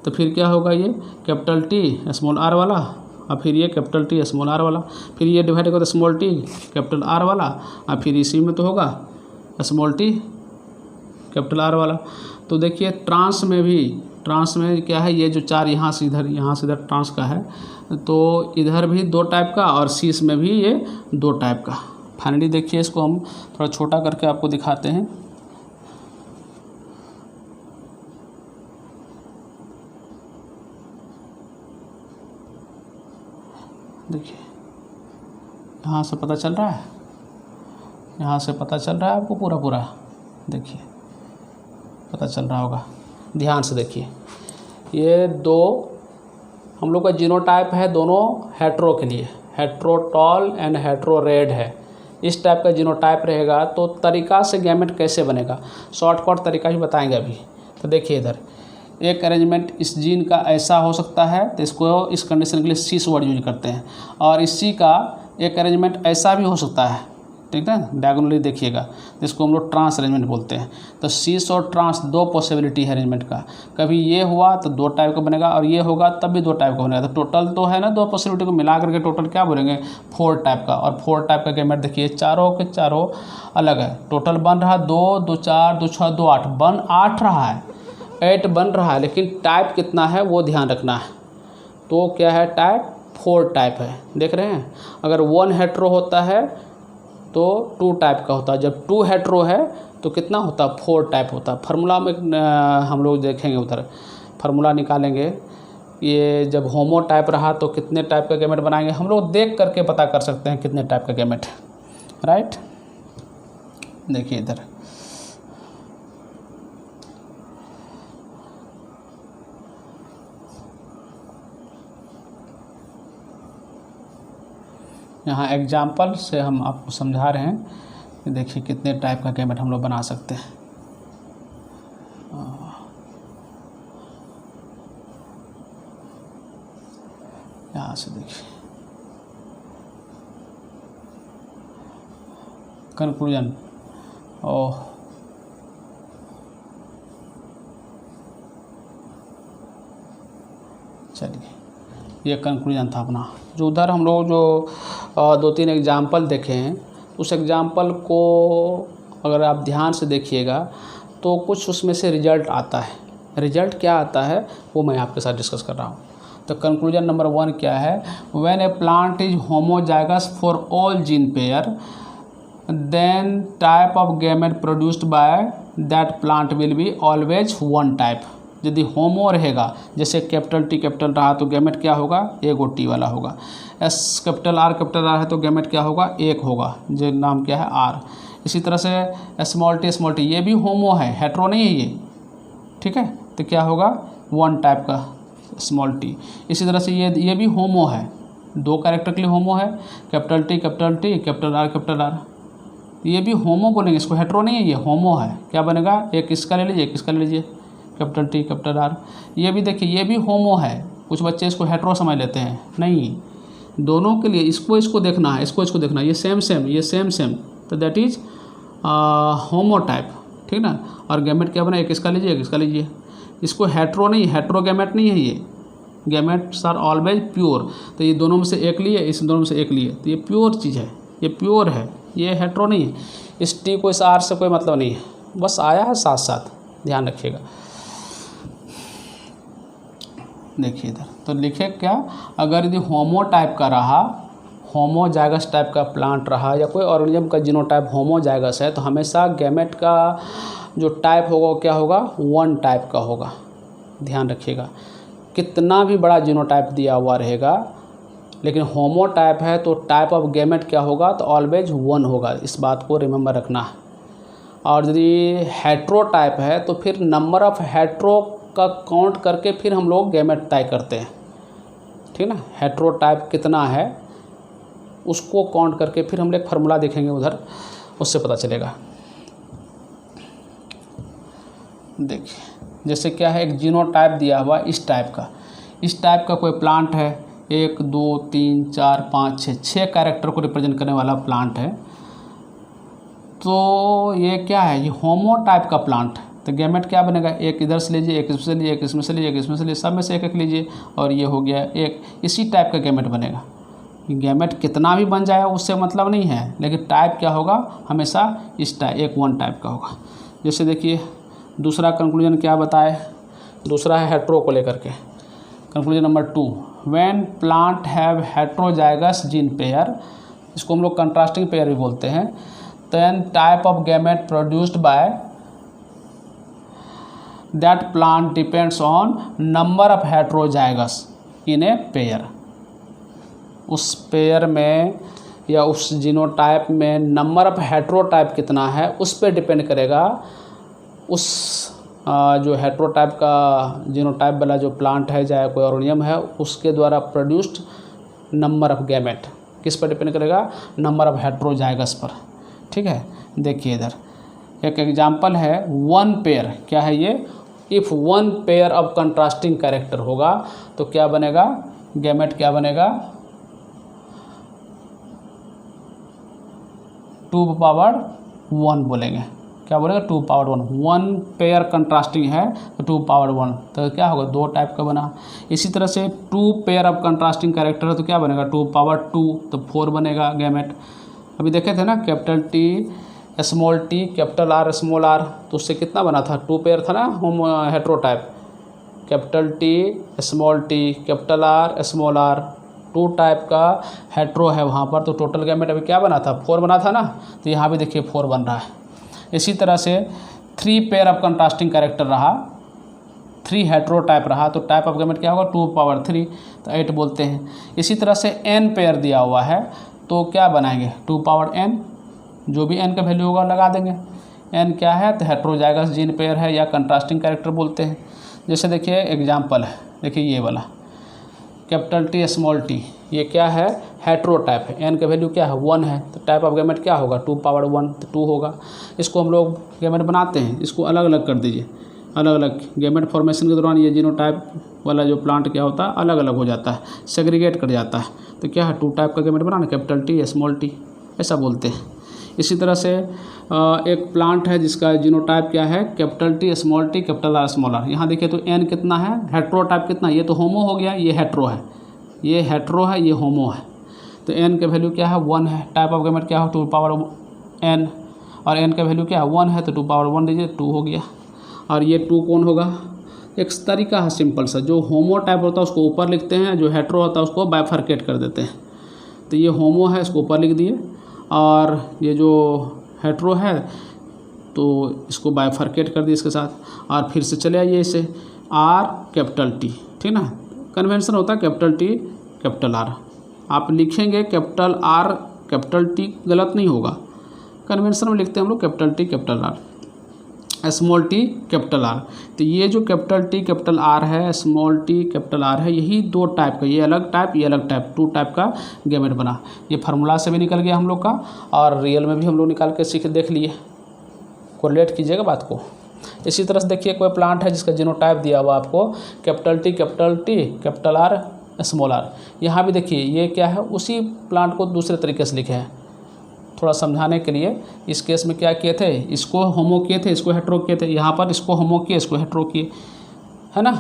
तो फिर क्या होगा, ये कैपिटल T स्मॉल r वाला, और फिर ये कैपिटल T स्मॉल r वाला, फिर ये डिवाइड होगा तो स्मॉल t कैपिटल R वाला, और फिर इसी में तो होगा स्मॉल t कैपिटल R वाला। तो देखिए ट्रांस में क्या है, ये जो 4 यहाँ से इधर ट्रांस का है, तो इधर भी 2 टाइप का और शीश में भी ये 2 टाइप का। फाइनली देखिए इसको हम थोड़ा छोटा करके आपको दिखाते हैं। देखिए यहाँ से पता चल रहा है, यहाँ से पता चल रहा है आपको पूरा, देखिए पता चल रहा होगा, ध्यान से देखिए। ये 2 हम लोग का जीनोटाइप है, दोनों हेट्रो के लिए, hetero tall and hetero red है। इस टाइप का जीनोटाइप रहेगा तो तरीका से गैमेट कैसे बनेगा, शॉर्टकट तरीका ही बताएंगे अभी। तो देखिए इधर एक अरेंजमेंट इस जीन का ऐसा हो सकता है, तो इसको इस कंडीशन के लिए सीस वर्ड यूज करते हैं। और इसी का एक अरेंजमेंट ऐसा भी हो सकता है, ठीक है, डायगोनली देखिएगा, जिसको हम लोग ट्रांस अरेंजमेंट बोलते हैं। तो सीस और ट्रांस 2 पॉसिबिलिटी है अरेंजमेंट का। कभी ये हुआ तो 2 टाइप का बनेगा, और ये होगा तब भी 2 टाइप का बनेगा। तो टोटल तो है ना, 2 पॉसिबिलिटी को मिला करके टोटल क्या बोलेंगे, 4 टाइप का। और 4 टाइप का गैमेट देखिए चारों के चारों अलग है। टोटल बन रहा 2, 2 4, 2 6, 2 8, बन 8 रहा है, 8 बन रहा है, लेकिन टाइप कितना है वो ध्यान रखना है। तो क्या है, टाइप 4 टाइप है, देख रहे हैं। अगर 1 हेट्रो होता है तो 2 टाइप का होता है, जब 2 हेट्रो है तो कितना होता है, 4 टाइप होता है। फार्मूला में हम लोग देखेंगे, उधर फार्मूला निकालेंगे। ये जब होमो टाइप रहा तो कितने टाइप का गैमेट बनाएंगे, हम लोग देख करके पता कर सकते हैं कितने टाइप का गैमेट, राइट। देखिए इधर यहाँ एग्जाम्पल से हम आपको समझा रहे हैं कि देखिए कितने टाइप का गैमेट हम लोग बना सकते हैं। यहाँ से देखिए कंक्लूजन, ओह चलिए ये कंक्लूजन था अपना। जो उधर हम लोग जो 2-3 एग्जाम्पल देखे हैं, उस एग्जाम्पल को अगर आप ध्यान से देखिएगा तो कुछ उसमें से रिजल्ट आता है। रिजल्ट क्या आता है वो मैं आपके साथ डिस्कस कर रहा हूँ। तो कंक्लूजन नंबर 1 क्या है, when a plant is homozygous for all gene pair then type of gamete produced by that plant will be always 1 type. यदि होमो रहेगा, जैसे कैपिटल T कैपिटल रहा तो गैमेट क्या होगा, एगो T वाला होगा। S कैपिटल R है तो गैमेट क्या होगा, 1 होगा, जो नाम क्या है R। इसी तरह से स्मॉल t ये भी होमो है, हेट्रो नहीं है ये, ठीक है। तो क्या होगा, 1 टाइप का स्मॉल t। इसी तरह से ये भी होमो है, 2 कैरेक्टर के लिए होमो है, कैपिटल T कैपिटल R। ये भी होमो बोलेंगे, इसको हेट्रो नहीं है, ये होमो है। क्या बनेगा, एक इसका ले लीजिए, एक इसका ले लीजिए, कैपिटल T कैपिटल R। ये भी देखिए ये भी होमो है। कुछ बच्चे इसको हेट्रो समझ लेते हैं, नहीं, दोनों के लिए इसको देखना है, इसको देखना है, ये सेम, तो दैट इज होमो टाइप, ठीक ना। और गैमेट क्या बना, एक इसका लीजिए, एक इसका लीजिए। इसको हेट्रो नहीं, हेट्रो गैमेट नहीं है ये, गैमेट्स आर ऑलवेज प्योर। तो ये दोनों में से एक लिए, इस दोनों में से एक लिए, तो ये प्योर चीज़ है, ये प्योर है, ये हेट्रो नहीं है। इस T को इस R से कोई मतलब नहीं है, बस आया है साथ साथ, ध्यान रखिएगा। देखिए इधर तो लिखे क्या, अगर यदि होमो टाइप का रहा, होमोजाइगस टाइप का प्लांट रहा या कोई ऑर्गेनिज्म का जीनोटाइप होमोजाइगस है, तो हमेशा गैमेट का जो टाइप होगा वो क्या होगा, 1 टाइप का होगा। ध्यान रखिएगा, कितना भी बड़ा जीनोटाइप दिया हुआ रहेगा, लेकिन होमो टाइप है तो टाइप ऑफ गैमेट क्या होगा, तो ऑलवेज 1 होगा। इस बात को रिमेंबर रखना है। और यदि हेट्रो टाइप है तो फिर नंबर ऑफ़ हेट्रो का काउंट करके फिर हम लोग गैमेट तय करते हैं, ठीक ना। हेट्रो टाइप कितना है उसको काउंट करके फिर हम लोग एक फार्मूला देखेंगे उधर, उससे पता चलेगा। देखिए जैसे क्या है, एक जीनोटाइप दिया हुआ इस टाइप का कोई प्लांट है, 1 2 3 4 5 6 कैरेक्टर को रिप्रेजेंट करने वाला प्लांट है। तो ये क्या है, ये होमो टाइप का प्लांट। तो गैमेट क्या बनेगा, एक इधर से लीजिए, एक इसमें से लीजिए, एक इसमें से लीजिए, एक इसमें से लीजिए, सब में से एक एक लीजिए, और ये हो गया एक। इसी टाइप का गैमेट बनेगा। गैमेट कितना भी बन जाएगा उससे मतलब नहीं है, लेकिन टाइप क्या होगा, हमेशा इस टाइप, एक वन टाइप का होगा। जैसे देखिए दूसरा कंक्लूजन क्या बताए, दूसरा है हेट्रो को लेकर के। Conclusion number 2, when plant have heterozygous gene pair, इसको हम लोग कंट्रास्टिंग पेयर भी बोलते हैं, then type of gamete produced by that plant depends on number of heterozygous in a pair. उस पेयर में या उस जीनोटाइप में नंबर ऑफ हेट्रोटाइप कितना है उस पर डिपेंड करेगा, उस जो हेट्रोटाइप का जीनोटाइप वाला जो प्लांट है, चाहे कोई ऑर्गेनिज्म है, उसके द्वारा प्रोड्यूस्ड नंबर ऑफ गैमेट किस पर डिपेंड करेगा, नंबर ऑफ हेट्रोजाइगस पर, ठीक है। देखिए इधर एक एग्जांपल है, वन पेयर, क्या है ये, if one pair of contrasting character होगा तो क्या बनेगा, गैमेट क्या बनेगा, 2 पावर 1 बोलेंगे, क्या बोलेगा, 2 पावर 1। वन पेयर कंट्रास्टिंग है तो 2 पावर 1, तो क्या होगा, 2 टाइप का बना। इसी तरह से 2 पेयर ऑफ कंट्रास्टिंग कैरेक्टर है तो क्या बनेगा, 2 पावर 2, तो 4 बनेगा गैमेट। अभी देखे थे ना, capital T small T capital R small R, तो उससे कितना बना था, 2 पेयर था ना होम heterotype, capital T small T capital R small R, 2 type का हेट्रो है वहाँ पर, तो टोटल गैमेट अभी क्या बना था, 4 बना था ना, तो यहाँ भी देखिए 4 बन रहा है। इसी तरह से 3 पेयर ऑफ कंट्रास्टिंग कैरेक्टर रहा, 3 हेट्रोटाइप रहा, तो टाइप ऑफ गैमेट क्या होगा, 2 पावर 3, तो 8 बोलते हैं। इसी तरह से n पेयर दिया हुआ है तो क्या बनाएंगे, 2 पावर n, जो भी n का वैल्यू होगा लगा देंगे। n क्या है, तो हेट्रोजाइगस जीन पेयर है या कंट्रास्टिंग कैरेक्टर बोलते हैं। जैसे देखिए एग्जांपल है, देखिए ये वाला कैपिटल टी स्मॉल टी, ये क्या है, हेट्रोटाइप है, n का वैल्यू क्या है, 1 है, तो टाइप ऑफ गैमेट क्या होगा, 2 पावर 1, तो 2 होगा। इसको हम लोग गैमेट बनाते हैं, इसको अलग अलग कर दीजिए, अलग अलग गैमेट फॉर्मेशन के दौरान ये जीनोटाइप वाला जो प्लांट क्या होता है, अलग अलग हो जाता है, सेग्रीगेट कर जाता है, तो क्या है, 2 टाइप का गैमेट बनाना, कैपिटल टी स्मॉल टी, ऐसा बोलते हैं। इसी तरह से एक प्लांट है जिसका जीनोटाइप क्या है, capital T small T capital R small R. यहाँ देखिए तो n कितना है, हेट्रोटाइप कितना, ये तो होमो हो गया, ये हेट्रो है, ये हेट्रो है, ये होमो है, तो n का वैल्यू क्या है, 1 है। टाइप ऑफ गैमेट क्या हो, 2 पावर n, और n का वैल्यू क्या है, 1 है, तो 2 पावर 1 दीजिए, 2 हो गया। और ये 2 कौन होगा, एक तरीका है सिंपल सा, जो होमो टाइप होता है उसको ऊपर लिखते हैं, जो हेट्रो होता है उसको बाइफर्केट कर देते हैं। तो ये होमो है, इसको ऊपर लिख दिए, और ये जो हेट्रो है तो इसको बाइफर्केट कर दिए इसके साथ, और फिर से चले आइए इसे आर कैपिटल टी, ठीक ना, कन्वेंशन होता है कैपिटल टी कैपिटल आर, आप लिखेंगे कैपिटल आर कैपिटल टी, गलत नहीं होगा, कन्वेंशन में लिखते हैं हम लोग capital T capital R, small T capital are. तो ये जो कैपिटल टी कैपिटल आर है, स्मॉल टी कैपिटल आर है, यही 2 टाइप का, ये अलग टाइप, ये अलग टाइप, 2 टाइप का गैमेट बना। ये फार्मूला से भी निकल गया हम लोग का, और रियल में भी हम लोग निकाल के सीख देख लिए, कोरिलेट कीजिएगा बात को। इसी तरह से देखिए कोई प्लांट है जिसका जीनोटाइप दिया हुआ आपको, capital T capital R small R. यहाँ भी देखिए ये क्या है, उसी प्लांट को दूसरे तरीके से लिखे हैं, थोड़ा समझाने के लिए। इस केस में क्या किए थे, इसको होमो किए थे, इसको हेट्रो किए थे, यहाँ पर इसको होमो किए, इसको हेट्रो किए, है ना।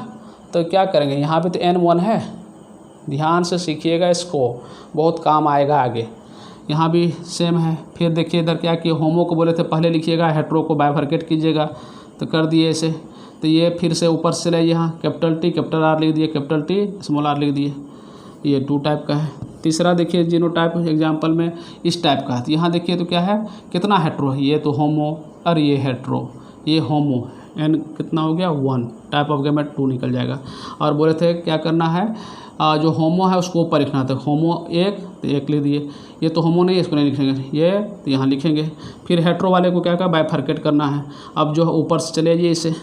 तो क्या करेंगे, यहाँ पे तो n1 है, ध्यान से सीखिएगा, इसको बहुत काम आएगा आगे। यहाँ भी सेम है। फिर देखिए इधर क्या किए, होमो को बोले थे पहले लिखिएगा, हेट्रो को बाइफर्केट कीजिएगा, तो कर दिए इसे। तो ये फिर से ऊपर से ले, यहाँ कैपिटल टी कैपिटल आर लिख दिए, कैपिटल टी स्मॉल आर लिख दिए, ये 2 टाइप का है। तीसरा देखिए जीनोटाइप एग्जांपल में इस टाइप का है, तो यहाँ देखिए तो क्या है, कितना हेट्रो है, ये तो होमो और ये हेट्रो, ये होमो, n कितना हो गया, 1, टाइप ऑफ गैमेट 2 निकल जाएगा। और बोले थे क्या करना है, जो होमो है उसको ऊपर लिखना था, होमो एक तो एक लिख दिए, ये तो होमो नहीं है इसको नहीं लिखेंगे, ये तो यहाँ लिखेंगे। फिर हेट्रो वाले को क्या बाइफरकेट करना है। अब जो ऊपर से चले आइए, इसे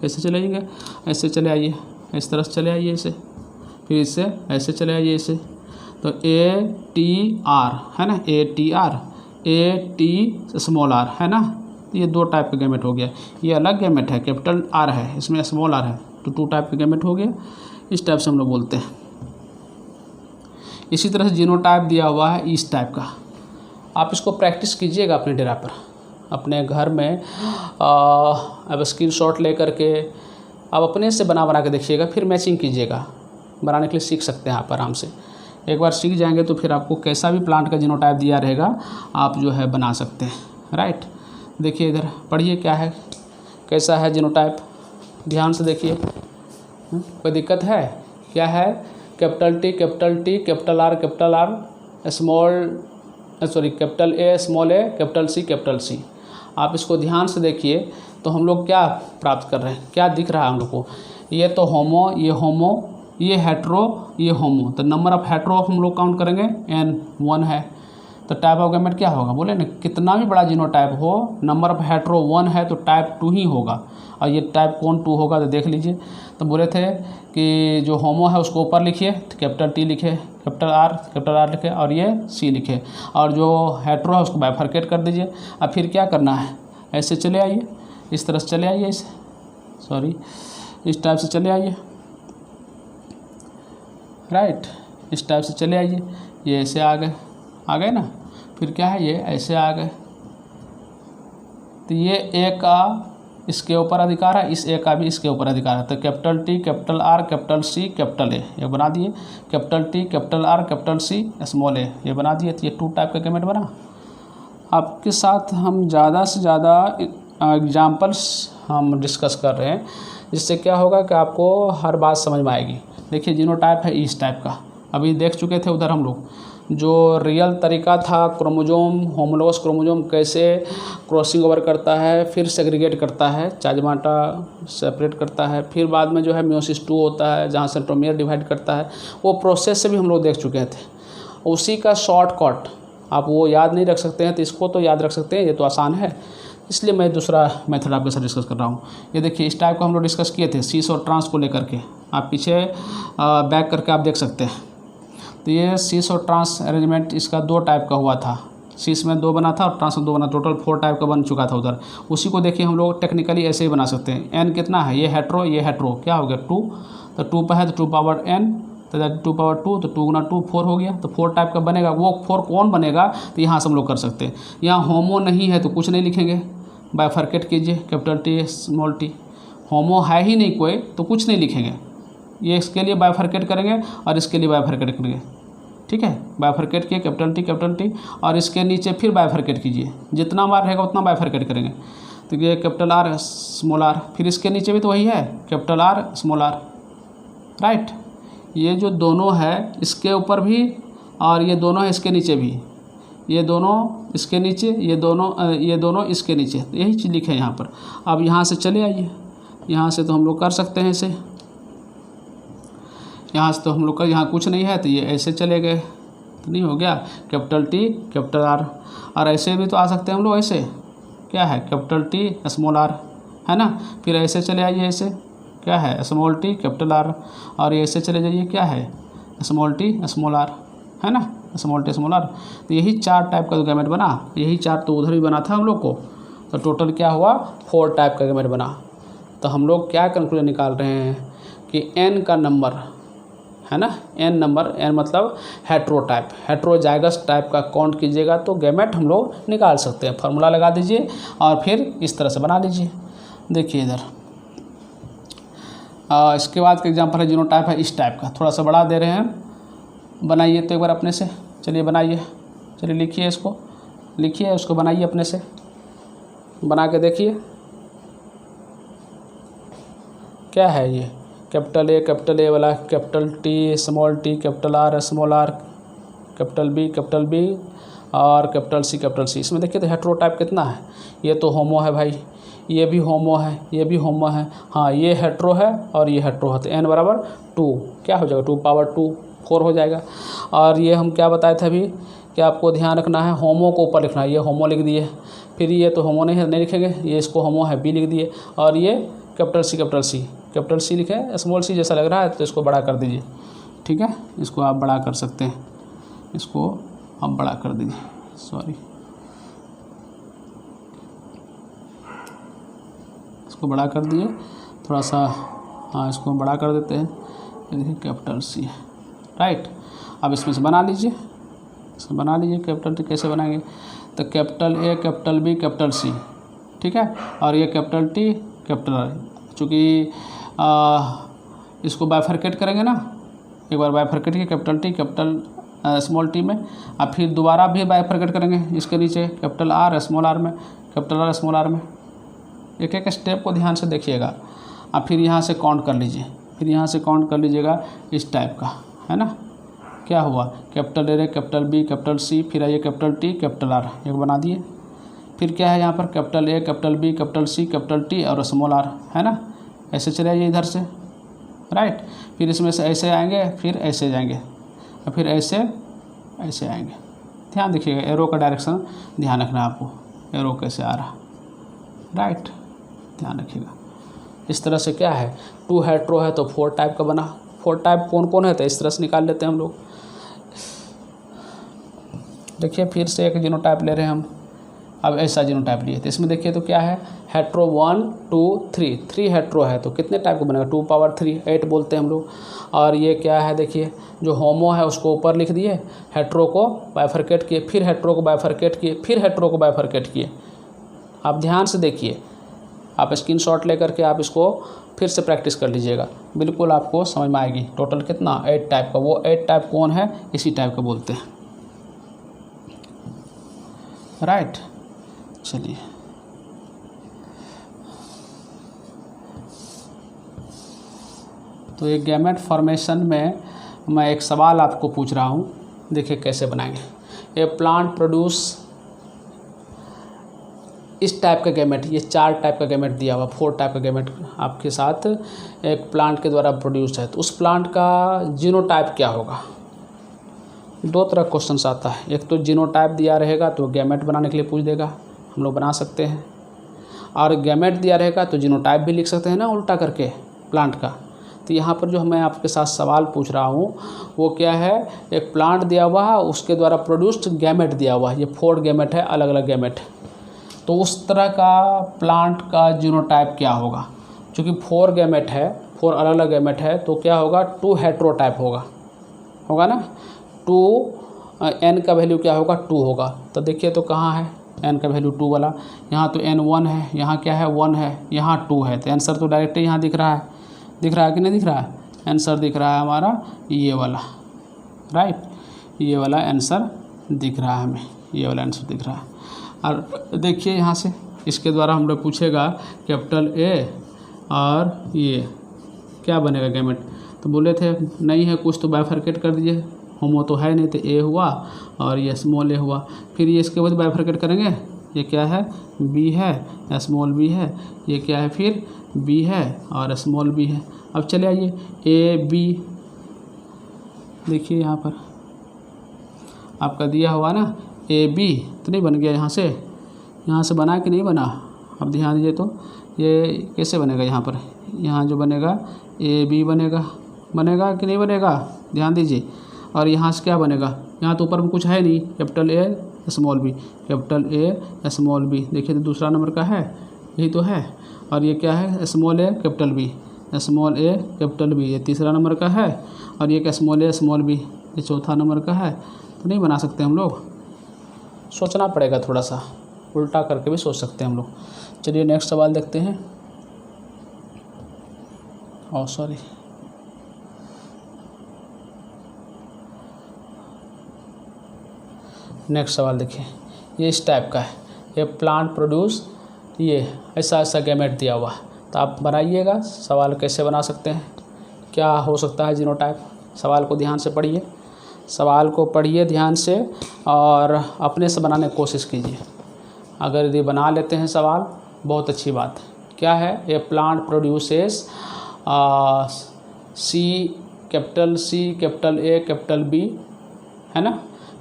ऐसे चले आएंगे, ऐसे चले आइए, इस तरह से चले आइए इसे, फिर इससे ऐसे चले आइए इसे, तो ATR है ना, ATR AT स्मॉल r है ना। तो ये 2 टाइप का गैमेट हो गया, ये अलग गैमेट है, कैपिटल R है, इसमें स्मॉल r है, तो 2 टाइप का गैमेट हो गया। इस टाइप से हम लोग बोलते हैं। इसी तरह से जीनोटाइप दिया हुआ है इस टाइप का। आप इसको प्रैक्टिस कीजिएगा अपने डेरा पर, अपने घर में अब स्क्रीनशॉट ले करके आप अपने से बना के देखिएगा, फिर मैचिंग कीजिएगा। बनाने के लिए सीख सकते हैं आप आराम से। एक बार सीख जाएंगे तो फिर आपको कैसा भी प्लांट का जीनोटाइप दिया रहेगा आप जो है बना सकते हैं, राइट। देखिए इधर पढ़िए क्या है, कैसा है जीनोटाइप, ध्यान से देखिए। कोई दिक्कत है? क्या है? Capital T capital R small capital A small a capital C। आप इसको ध्यान से देखिए तो हम लोग क्या प्राप्त कर रहे हैं, क्या दिख रहा है हम लोग को। ये तो होमो, ये हेट्रो, ये होमो, तो नंबर ऑफ हेट्रो हम लोग काउंट करेंगे N1 है। तो टाइप ऑफ गैमेट क्या होगा, बोले ना, कितना भी बड़ा जीनोटाइप हो, नंबर ऑफ हेट्रो 1 है तो टाइप 2 ही होगा। और ये टाइप कौन 2 होगा तो देख लीजिए। तो बोले थे कि जो होमो है उसको ऊपर लिखिए, तो कैपिटल T लिखे, कैपिटल R लिखे, और ये C लिखे, और जो हेट्रो है उसको बाइफरकेट कर दीजिए। अब फिर क्या करना है, ऐसे चले आइए, इस तरह से चले आइए, इस टाइप से चले आइए, राइट, इस टाइप से चले आइए। ये ऐसे आ गए ना। फिर क्या है, ये ऐसे आ गए, तो ये ए का इसके ऊपर अधिकार है, इस ए का भी इसके ऊपर अधिकार है। तो capital T capital R capital C capital A ये बना दिए, capital T capital R capital C small a ये बना दिए। तो ये 2 टाइप का गैमेट बना। आपके साथ हम ज़्यादा से ज़्यादा एग्जाम्पल्स हम डिस्कस कर रहे हैं, जिससे क्या होगा कि आपको हर बात समझ में आएगी। देखिए जीनोटाइप है इस टाइप का, अभी देख चुके थे उधर हम लोग। जो रियल तरीका था क्रोमोजोम, होमोलोगस क्रोमोजोम कैसे क्रॉसिंग ओवर करता है, फिर सेग्रीगेट करता है, चाजमाटा सेपरेट करता है, फिर बाद में जो है मियोसिस 2 होता है जहाँ सेंट्रोमियर डिवाइड करता है, वो प्रोसेस से भी हम लोग देख चुके थे। उसी का शॉर्टकट, आप वो याद नहीं रख सकते हैं तो इसको तो याद रख सकते हैं, ये तो आसान है, इसलिए मैं दूसरा मेथड आपके साथ डिस्कस कर रहा हूँ। ये देखिए इस टाइप को हम लोग डिस्कस किए थे, सीस और ट्रांस को लेकर के। आप पीछे बैक करके आप देख सकते हैं। तो ये सीस और ट्रांस अरेंजमेंट इसका 2 टाइप का हुआ था, सीस में 2 बना था और ट्रांस में 2 बना, टोटल 4 टाइप का बन चुका था उधर। उसी को देखिए हम लोग टेक्निकली ऐसे ही बना सकते हैं। एन कितना है, ये हेट्रो क्या हो गया 2, तो 2 पर है तो 2 पावर n, तो 2 पावर 2, तो 2 गुना 2 4 हो गया। तो 4 टाइप का बनेगा, वो 4 कौन बनेगा, तो यहाँ से हम लोग कर सकते हैं। यहाँ होमो नहीं है तो कुछ नहीं लिखेंगे, बाइफरकेट कीजिए, कैपिटल T स्मॉल t। होमो है ही नहीं कोई तो कुछ नहीं लिखेंगे, ये इसके लिए बाइफरकेट करेंगे और इसके लिए बाइफरकेट करेंगे, ठीक है। बाइफरकेट किए कैपिटल T और इसके नीचे फिर बाइफरकेट कीजिए, जितना बार रहेगा उतना बाइफरकेट करेंगे। तो ये कैपिटल R स्मॉल r, फिर इसके नीचे भी तो वही है, capital R small r, right. ये जो दोनों है इसके ऊपर भी और ये दोनों है इसके नीचे भी, ये दोनों इसके नीचे, ये दोनों इसके नीचे, यही चीज़ लिखे है यहाँ पर। अब यहाँ से चले आइए, यहाँ से तो हम लोग कर सकते हैं इसे, यहाँ से तो हम लोग का यहाँ कुछ नहीं है तो ये ऐसे चले गए, तो नहीं हो गया कैपिटल T कैपिटल R। और ऐसे भी तो आ सकते हैं हम लोग, ऐसे क्या है कैपिटल T स्मॉल r है ना। फिर ऐसे चले आइए, ऐसे क्या है स्मॉल t कैपिटल R, और ये ऐसे चले जाइए, क्या है स्मॉल t स्मॉल r है ना, स्मॉल t स्मॉल r। तो यही 4 टाइप का गैमेट बना, यही 4 तो उधर भी बना था हम लोग को। तो टोटल क्या हुआ 4 टाइप का गैमेट बना। तो हम लोग क्या कंक्लूजन निकाल रहे हैं कि n का नंबर है ना, n नंबर, n मतलब हेट्रोटाइप, हेट्रोजाइगस टाइप का काउंट कीजिएगा तो गैमेट हम लोग निकाल सकते हैं। फार्मूला लगा दीजिए और फिर इस तरह से बना लीजिए। देखिए इधर इसके बाद का एग्जांपल है जीनोटाइप है इस टाइप का, थोड़ा सा बड़ा दे रहे हैं, बनाइए तो एक बार अपने से, चलिए बनाइए, चलिए लिखिए, इसको लिखिए, उसको बनाइए अपने से, बना के देखिए क्या है ये। कैपिटल ए वाला capital T small t capital R small r capital B और कैपिटल C। इसमें देखिए तो हेट्रोटाइप कितना है, ये तो होमो है भाई, ये भी होमो है, ये भी होमो है, हाँ ये हेट्रो है और ये हेट्रो है, तो n बराबर 2 क्या हो जाएगा 2 पावर 2 4 हो जाएगा। और ये हम क्या बताए थे अभी कि आपको ध्यान रखना है होमो को ऊपर लिखना है, ये होमो लिख दिए, फिर ये तो होमो नहीं लिखेंगे, ये इसको होमो है बी लिख दिए, और ये कैपिटल सी लिखे, स्मॉल सी जैसा लग रहा है तो इसको बड़ा कर दीजिए, ठीक है, इसको आप बड़ा कर सकते हैं, इसको आप बड़ा कर दीजिए, सॉरी इसको बड़ा कर दिए थोड़ा सा, हाँ इसको बड़ा कर देते हैं, ये देखिए कैपिटल सी है, राइट। अब इसमें से बना लीजिए, इसमें बना लीजिए कैपिटल टी कैसे बनाएंगे, तो capital A capital B capital C, ठीक है, और ये कैपिटल टी कैपिटल आर, चूँकि इसको बाइफरकेट करेंगे ना, एक बार बाइफरकेट किया capital T capital small T में, अब फिर दोबारा भी बाइफरकेट करेंगे इसके नीचे कैपिटल आर स्मॉल आर में, कैपिटल आर स्मॉल आर में, एक एक स्टेप को ध्यान से देखिएगा। अब फिर यहाँ से काउंट कर लीजिए, फिर यहाँ से काउंट कर लीजिएगा इस टाइप का, है ना, क्या हुआ capital A capital B capital C, फिर आइए कैपिटल टी कैपिटल आर, एक बना दिए, फिर क्या है यहाँ पर capital A capital B capital C capital T और स्मॉल आर, है ना, ऐसे चले आइए इधर से, राइट, फिर इसमें से ऐसे आएंगे, फिर ऐसे जाएंगे, और फिर ऐसे ऐसे आएंगे, ध्यान देखिएगा एरो का डायरेक्शन ध्यान रखना है आपको, एरो कैसे आ रहा, राइट, ध्यान रखिएगा। इस तरह से क्या है 2 हेट्रो है तो 4 टाइप का बना, 4 टाइप कौन कौन है तो इस तरह से निकाल लेते हैं हम लोग। देखिए फिर से एक जीनोटाइप ले रहे हैं हम, अब ऐसा जीनोटाइप लिए तो इसमें देखिए तो क्या है हेट्रो 1 2 3 हेट्रो है तो कितने टाइप का बनेगा 2 पावर 3 8 बोलते हैं हम लोग। और ये क्या है देखिए जो होमो है उसको ऊपर लिख दिए, हेट्रो को बाइफरकेट किए, फिर हेट्रो को बाइफरकेट किए, फिर हेट्रो को बाइफरकेट किए। आप ध्यान से देखिए, आप स्क्रीनशॉट लेकर के आप इसको फिर से प्रैक्टिस कर लीजिएगा, बिल्कुल आपको समझ में आएगी। टोटल कितना 8 टाइप का, वो 8 टाइप कौन है इसी टाइप का बोलते हैं, राइट। चलिए तो ये गैमेट फॉर्मेशन में मैं एक सवाल आपको पूछ रहा हूँ, देखिए कैसे बनाएंगे। ए प्लांट प्रोड्यूस इस टाइप का गैमेट, ये 4 टाइप का गैमेट दिया हुआ, 4 टाइप का गैमेट आपके साथ एक प्लांट के द्वारा प्रोड्यूस है, तो उस प्लांट का जीनोटाइप क्या होगा। 2 तरह क्वेश्चन आता है, एक तो जीनोटाइप दिया रहेगा तो गैमेट बनाने के लिए पूछ देगा, हम लोग बना सकते हैं, और गैमेट दिया रहेगा तो जीनोटाइप भी लिख सकते हैं ना उल्टा करके प्लांट का। तो यहाँ पर जो मैं आपके साथ सवाल पूछ रहा हूँ वो क्या है, एक प्लांट दिया हुआ है उसके द्वारा प्रोड्यूस्ड गैमेट दिया हुआ है, ये 4 गैमेट है, अलग अलग गैमेट, तो उस तरह का प्लांट का जीनोटाइप क्या होगा। क्योंकि 4 गैमेट है, 4 अलग अलग गैमेट है, तो क्या होगा 2 हेट्रोटाइप होगा ना, 2 n का वैल्यू क्या होगा 2 होगा। तो देखिए तो कहाँ है n का वैल्यू 2 वाला, यहाँ तो n 1 है, यहाँ क्या है 1 है, यहाँ 2 है, तो आंसर तो डायरेक्ट यहाँ दिख रहा है कि नहीं दिख रहा है, आंसर दिख रहा है हमारा ये वाला, राइट, ये वाला आंसर दिख रहा है हमें, ये वाला आंसर दिख रहा है। और देखिए यहाँ से इसके द्वारा हम लोग पूछेगा कैपिटल ए और ये क्या बनेगा गैमेट, तो बोले थे नहीं है कुछ तो बाइफरकेट कर दीजिए, होमो तो है नहीं तो ए हुआ और ये स्मॉल ए हुआ, फिर ये इसके बाद बाइफरकेट करेंगे, ये क्या है बी है स्मॉल बी है, ये क्या है फिर बी है और स्मॉल बी है। अब चले आइए ए बी, देखिए यहाँ पर आपका दिया हुआ ना ए बी, तो नहीं बन गया यहाँ से बना कि नहीं बना, अब ध्यान दीजिए तो ये कैसे बनेगा, यहाँ पर यहाँ जो बनेगा ए बी बनेगा कि नहीं बनेगा, ध्यान दीजिए। और यहाँ से क्या बनेगा, यहाँ तो ऊपर में कुछ है नहीं, capital A small B, capital A small B, देखिए तो दूसरा नंबर का है, यही तो है। और ये क्या है small A capital B, small A capital B, ये तीसरा नंबर का है। और ये क्या स्मॉल ए स्मॉल बी, ये चौथा नंबर का है। तो नहीं बना सकते हम लोग, सोचना पड़ेगा थोड़ा सा, उल्टा करके भी सोच सकते हैं हम लोग। चलिए नेक्स्ट सवाल देखते हैं। सॉरी, नेक्स्ट सवाल देखिए, ये इस टाइप का है, ये प्लांट प्रोड्यूस, ये ऐसा गैमेट दिया हुआ, तो आप बनाइएगा सवाल कैसे बना सकते हैं, क्या हो सकता है जीनोटाइप। सवाल को ध्यान से पढ़िए, सवाल को पढ़िए ध्यान से और अपने से बनाने की कोशिश कीजिए। अगर यदि बना लेते हैं सवाल बहुत अच्छी बात। क्या है? A plant produces C, capital C, capital A, capital B, है ना,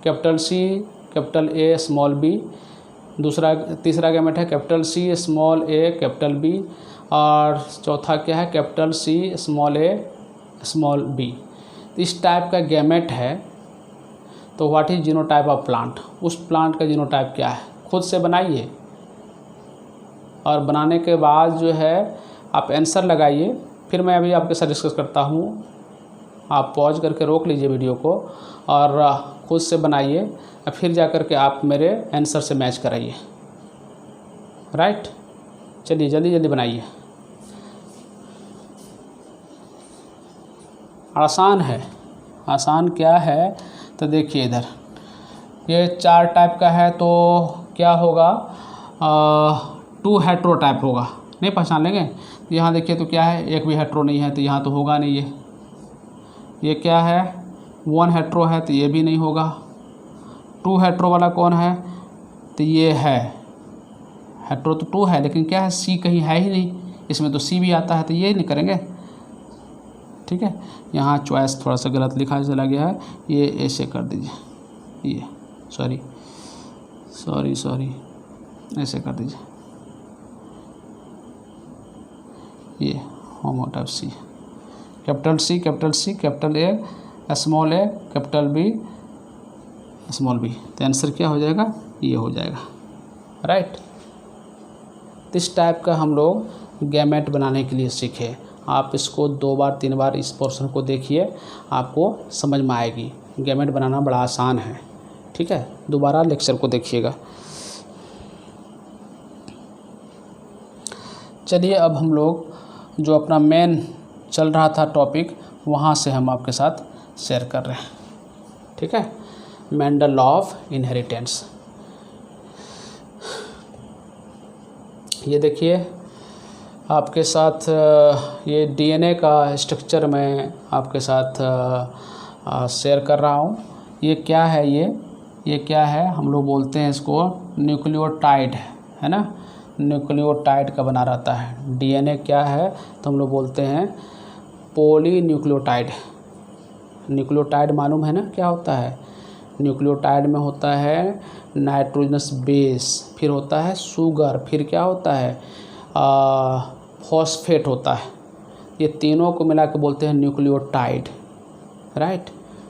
capital C, capital A, small B. तीसरा गैमेट है capital C, small A, capital B. और चौथा क्या है? Capital C, small A, small B. इस टाइप का गैमेट है तो what is genotype of plant? उस प्लांट का जीनोटाइप क्या है? खुद से बनाइए और बनाने के बाद जो है आप आंसर लगाइए। फिर मैं अभी आपके साथ डिस्कस करता हूँ। आप पॉज करके रोक लीजिए वीडियो को और खुद से बनाइए और फिर जा कर के आप मेरे आंसर से मैच कराइए। राइट, चलिए जल्दी जल्दी बनाइए। आसान है। आसान क्या है? तो देखिए इधर ये 4 टाइप का है तो क्या होगा? 2 हेट्रो टाइप होगा। नहीं पहचान लेंगे? यहाँ देखिए तो क्या है? एक भी हेट्रो नहीं है तो यहाँ तो होगा नहीं। ये क्या है? 1 हेट्रो है तो ये भी नहीं होगा। 2 हेट्रो वाला कौन है? तो ये है। हेट्रो तो 2 है लेकिन क्या है? सी कहीं है ही नहीं। इसमें तो सी भी आता है तो ये नहीं करेंगे। ठीक है, यहाँ चॉइस थोड़ा सा गलत लिखा चला गया है, ये ऐसे कर दीजिए। ये सॉरी ऐसे कर दीजिए। ये homotype C, capital C, capital C, capital A, small A, capital B, small B. तो आंसर क्या हो जाएगा? ये हो जाएगा। राइट, इस टाइप का हम लोग गैमेट बनाने के लिए सीखे। आप इसको 2 बार 3 बार इस पोर्शन को देखिए, आपको समझ में आएगी। गैमेट बनाना बड़ा आसान है। ठीक है, दोबारा लेक्चर को देखिएगा। चलिए अब हम लोग जो अपना मेन चल रहा था टॉपिक, वहाँ से हम आपके साथ शेयर कर रहे हैं। ठीक है, मेंडल लॉ ऑफ इनहेरिटेंस। ये देखिए आपके साथ ये डीएनए का स्ट्रक्चर मैं आपके साथ शेयर कर रहा हूँ। ये क्या है? ये क्या है? हम लोग बोलते हैं इसको न्यूक्लियोटाइड, है ना। न्यूक्लियोटाइड का बना रहता है। डीएनए क्या है? तो हम लोग बोलते हैं पॉलीन्यूक्लियोटाइड। न्यूक्लियोटाइड मालूम है ना क्या होता है? न्यूक्लियोटाइड में होता है नाइट्रोजनस बेस, फिर होता है शुगर, फिर क्या होता है? फॉस्फेट होता है। ये तीनों को मिला के बोलते हैं न्यूक्लियोटाइड। राइट,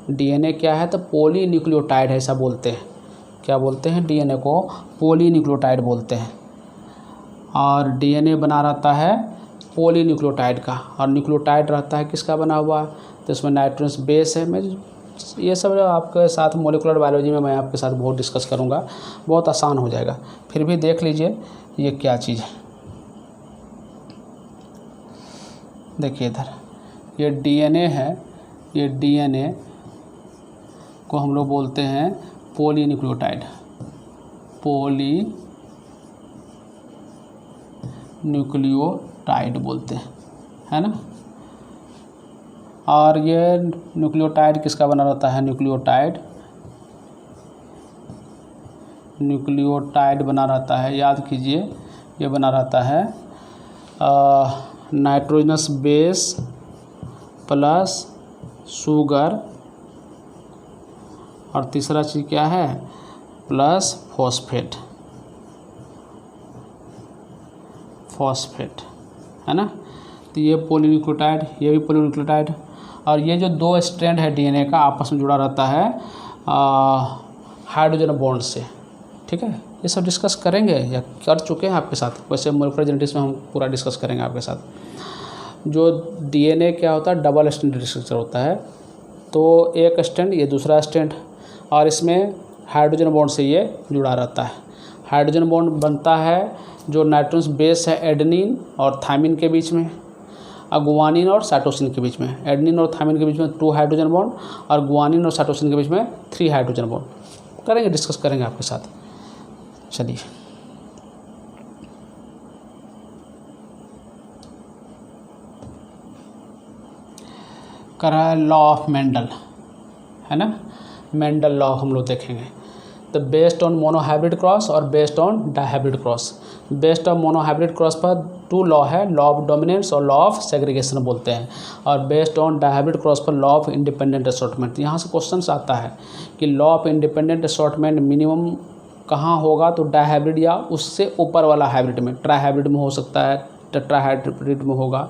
डीएनए क्या है? तो पॉलीन्यूक्लियोटाइड है, ऐसा बोलते हैं। क्या बोलते हैं? डीएनए को पॉलीन्यूक्लियोटाइड बोलते हैं। और डीएनए बना रहता है पॉलीन्यूक्लियोटाइड का, और न्यूक्लियोटाइड रहता है किसका बना हुआ? तो इसमें नाइट्रोजनस बेस है। मैं ये सब आपके साथ मोलिकुलर बायोलॉजी में मैं आपके साथ बहुत डिस्कस करूँगा, बहुत आसान हो जाएगा। फिर भी देख लीजिए ये क्या चीज़ है। देखिए इधर ये डीएनए है। ये डीएनए को हम लोग बोलते हैं पॉलीन्यूक्लियोटाइड। पॉलीन्यूक्लियोटाइड बोलते हैं, है ना। और ये न्यूक्लियोटाइड किसका बना रहता है? न्यूक्लियोटाइड बना रहता है, याद कीजिए, ये बना रहता है नाइट्रोजनस बेस प्लस शुगर, और तीसरा चीज़ क्या है? प्लस फॉस्फेट, है ना। तो ये पॉलीन्यूक्लियोटाइड, ये भी पॉलीन्यूक्लियोटाइड। और ये जो 2 स्ट्रैंड है डीएनए का, आपस में जुड़ा रहता है हाइड्रोजन बॉन्ड से। ठीक है, ये सब डिस्कस करेंगे या कर चुके हैं आपके साथ। वैसे मोलिकुलर जेनेटिक्स में हम पूरा डिस्कस करेंगे आपके साथ। जो डीएनए क्या होता है? डबल स्ट्रैंड स्ट्रक्चर होता है। तो एक स्ट्रैंड, ये दूसरा स्ट्रैंड, और इसमें हाइड्रोजन बॉन्ड से ये जुड़ा रहता है। हाइड्रोजन बॉन्ड बनता है जो नाइट्रोजन बेस है एडेनिन और थायमिन के बीच में, और गुआनिन और साइटोसिन के बीच में। एडेनिन और थायमिन के बीच में 2 हाइड्रोजन बॉन्ड, और गुआनिन और साइटोसिन के बीच में 3 हाइड्रोजन बॉन्ड। करेंगे, डिस्कस करेंगे आपके साथ। चलिए करा लॉ ऑफ मेंडल, है ना। मेंडल लॉ हम लोग देखेंगे। तो बेस्ड ऑन मोनोहाइब्रिड क्रॉस और based on dihybrid cross. Based of monohybrid cross पर 2 लॉ है, लॉ ऑफ डोमिनेंस और लॉ ऑफ सेग्रीगेशन बोलते हैं, और बेस्ड ऑन डायहाइब्रिड क्रॉस पर लॉ ऑफ इंडिपेंडेंट असॉर्टमेंट। यहाँ से क्वेश्चन आता है कि law of independent assortment minimum कहाँ होगा, तो डायहाइब्रिड या उससे ऊपर वाला हाइब्रिड में, ट्राइहाइब्रिड में हो सकता है, टेट्राहाइब्रिड में होगा।